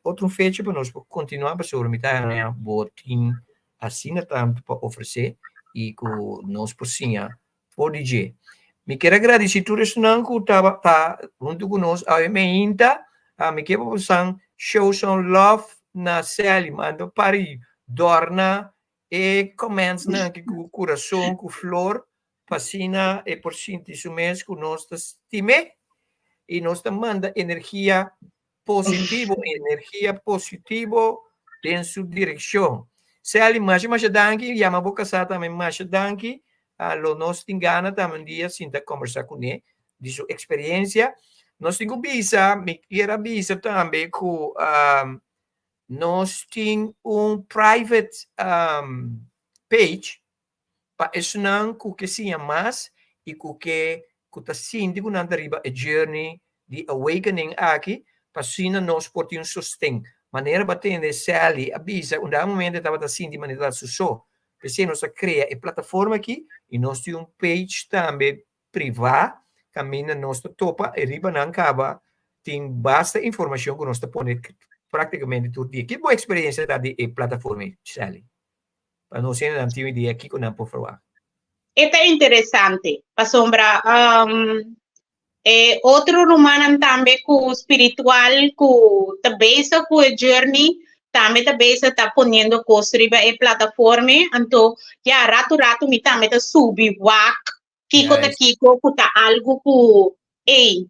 outro fecho para nós continuar para sobremeter a botin assim tanto para oferecer e que nós possamos pode dizer me quero agradecer tudo isso não que estava junto conosco a me inta me quero passar show some love na Sally mando para dorna e começa com o coração com flor fascina e por sentir isso mesmo que nós estime e nós manda energia positiva em sua direção. Se ali mais danke, chama boca sa também mais danke, lo nós tingana também dia sinta conversar com ele de sua experiência. Nós temos bisa, me queira bisa também que nós temos private page para ensinar o que se mais e o que kuta sindi kunanta riba a journey di awakening aqui, passina nós porti un sosteng. Maneira batende Sally avisa, un momento estava sindi maneira su so. Perché nós cria e plataforma aqui, e nós temos page também privado, caminha nós topa e riba não acaba, tem basta informação que nós põe praticamente tudo dia. Que boa experiência da de plataforma, Sally? Para nós ter uma ideia aqui que não pode falar. É interessante, para sombra. Outro romano também com espiritual, com também com a journey, também está ponendo construir a plataforma, então já rato me também está subir wak, kiko tá algo que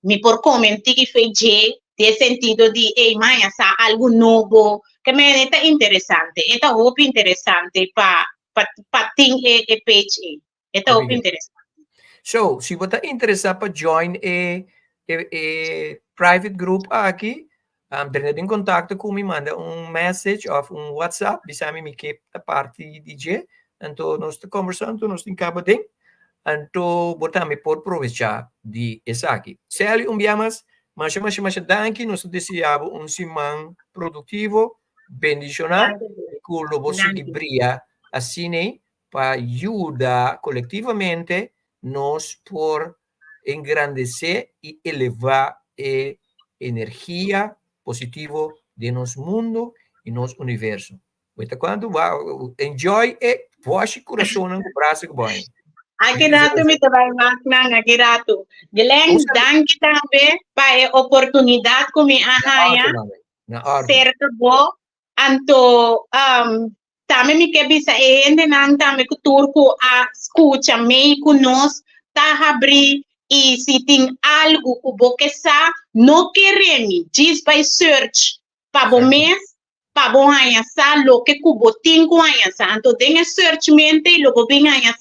me por comentar que fez de sentido de mãe essa algo novo, que me é interessante, é muito interessante para ter a page, é muito interessante. So, se você está interessado para join private group aqui, entre em contato com me manda message ou WhatsApp, bisa me que a parte DJ, então nós estamos conversando, nós estamos acabando, então botamos por aproveitar de essa aqui. Se ali enviamos, mas danke, nós desejamos semana produtivo, bendicional, com o lobo de brilha, assim, para ajudar coletivamente nós por engrandecer e elevar a energia positiva de nosso mundo e nosso universo. Então, quando enjoy e wash o coração no braço que vai. Aqui rato me trabalho mais na aqui rato. Guilherme, danke também para a oportunidade que me arranha. Certo, bom. Então, também me quer dizer, ainda não também que turco a escuta meio que nós tá abrir e se tem algo que você sabe, não queremos, diz by search para o mês, para o ano, lo que você tem com ano, então tem search mente, logo vem ano,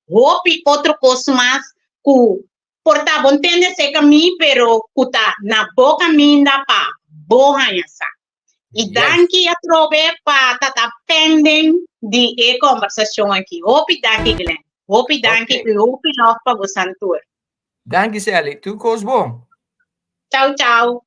hope outro coisa mais que porta entende esse caminho, pero que tá na boca minda para bom ano. E danke a trove para estar pendente de conversação aqui. Hope danke, Glenn. Hope danke e hope nós para o santuário. Danke, Sally. Tu cos bom. Tchau, tchau.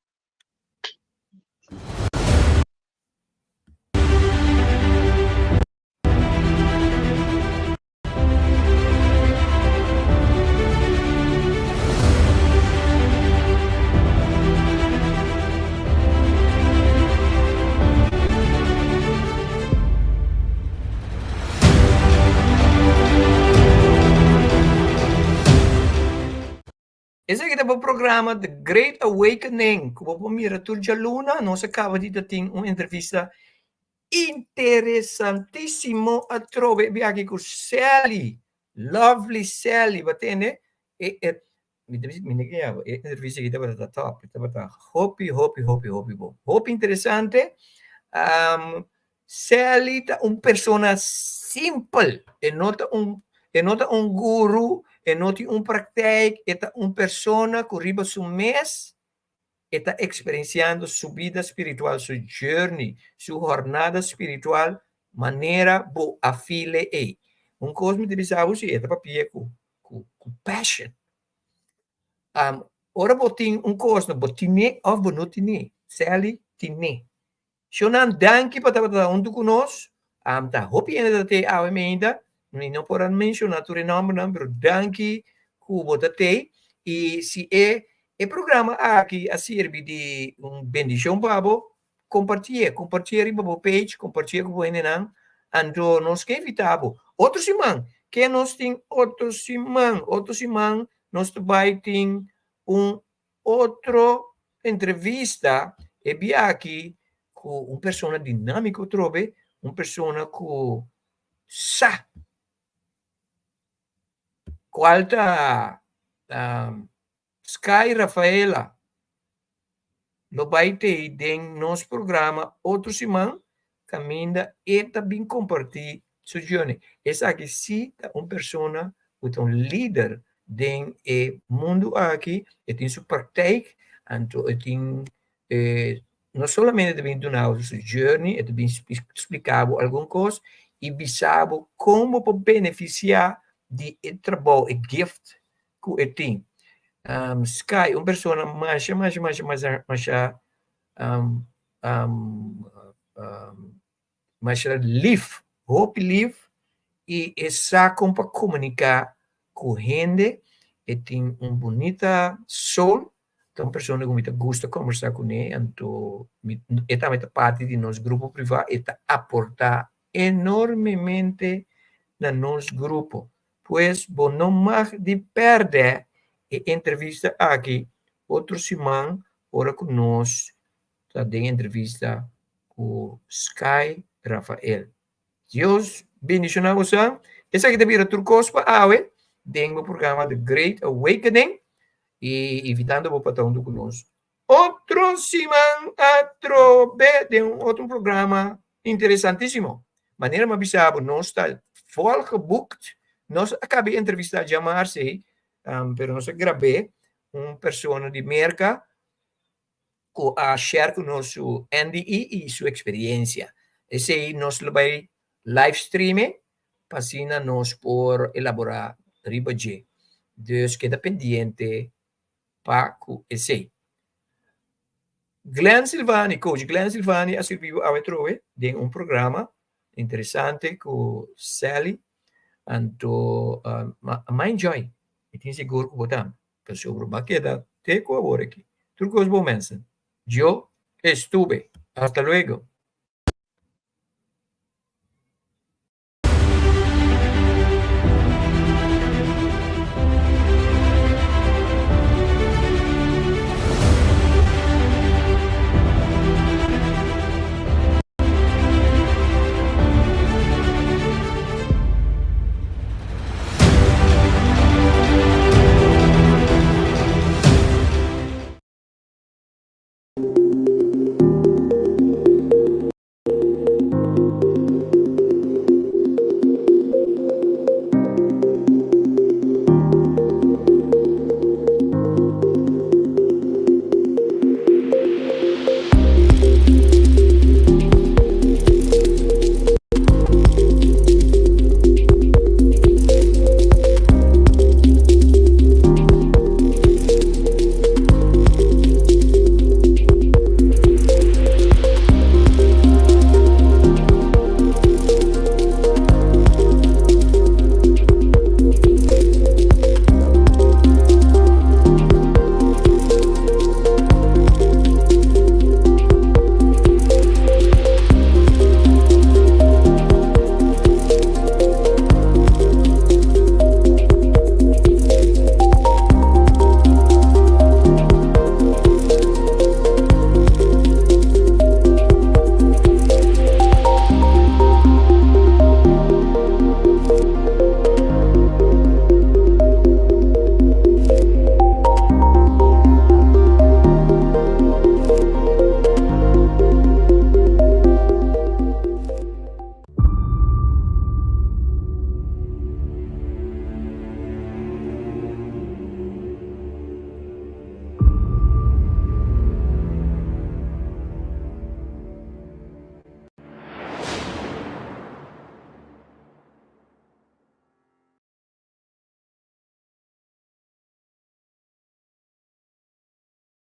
Esse aqui é o programa The Great Awakening. Como mira Turja Luna, nós acaba de ter uma entrevista interessantíssima a trove aqui com Sally, lovely Sally, batene. Me negava, a entrevista aqui estava top, estava hopi bom. Hopi interessante. Sally é uma pessoa simples, e nota um guru, e noti praktijk, está uma pessoa que arriba su mês, está experienciando su vida espiritual, su journey, su jornada espiritual, maneira bo afile e. Un cosa mi dirisavo si eta papia com passion. Ora botin un cosa, botine of bonotine, Sally tine. Shonan danki patata unto conosco, ta hopi ena te avemenda, não posso mencionar o nome, mas danke cubo da te e se é programa aqui a serve de bendição para compartilhar para page, compartilhar com o Enenan, então nós que evitamos. Outro semana, que nós tem outro semana, nós vai ter outra entrevista e bem aqui com uma pessoa dinâmica, trobe, uma pessoa que sa qualta Sky Rafaela lo vai ter em nosso programa outro semana caminha e também compartilhar sua journey. Essa aqui sim é uma pessoa com líder do mundo aqui e tem sua praktijk então tem não somente também donar sua journey e também explicar alguma coisa e bisabo como beneficiar de trabalho e gift ku eting Sky, uma persona mais livre, hope livre, e essa para comunicar com gente, e tem bonita sol, então uma pessoa que gosta de conversar com ele, então é também parte de nosso grupo privado, e aportar enormemente no nosso grupo, pois bom, não mais de perder a entrevista aqui, outro semana, ora conosco, tá de entrevista com Sky Rafael. Deus bendicionar você. Essa aqui também é turcos para awe, tem o programa The Great Awakening, e evitando o patão do conosco. Outro semana através de outro programa interessantíssimo. Maneira mais bizarra, nós está volgeboekt. Nós acabei de entrevistar chamar-se, pero nós gravei pessoa de merca a share com nosso NDE e sua experiência. Esse aí nós vai live streaming, para nós por elaborar ribaje. Dus queda pendiente para esse. Glenn Silvani, coach Glenn Silvani, ha servito a trove di un programma interessante con Sally, anto ma enjoy. E ti sicuro che votam per sopra bacchetta te colabora aqui. Turcos bom mensen. Yo estuve. Hasta luego.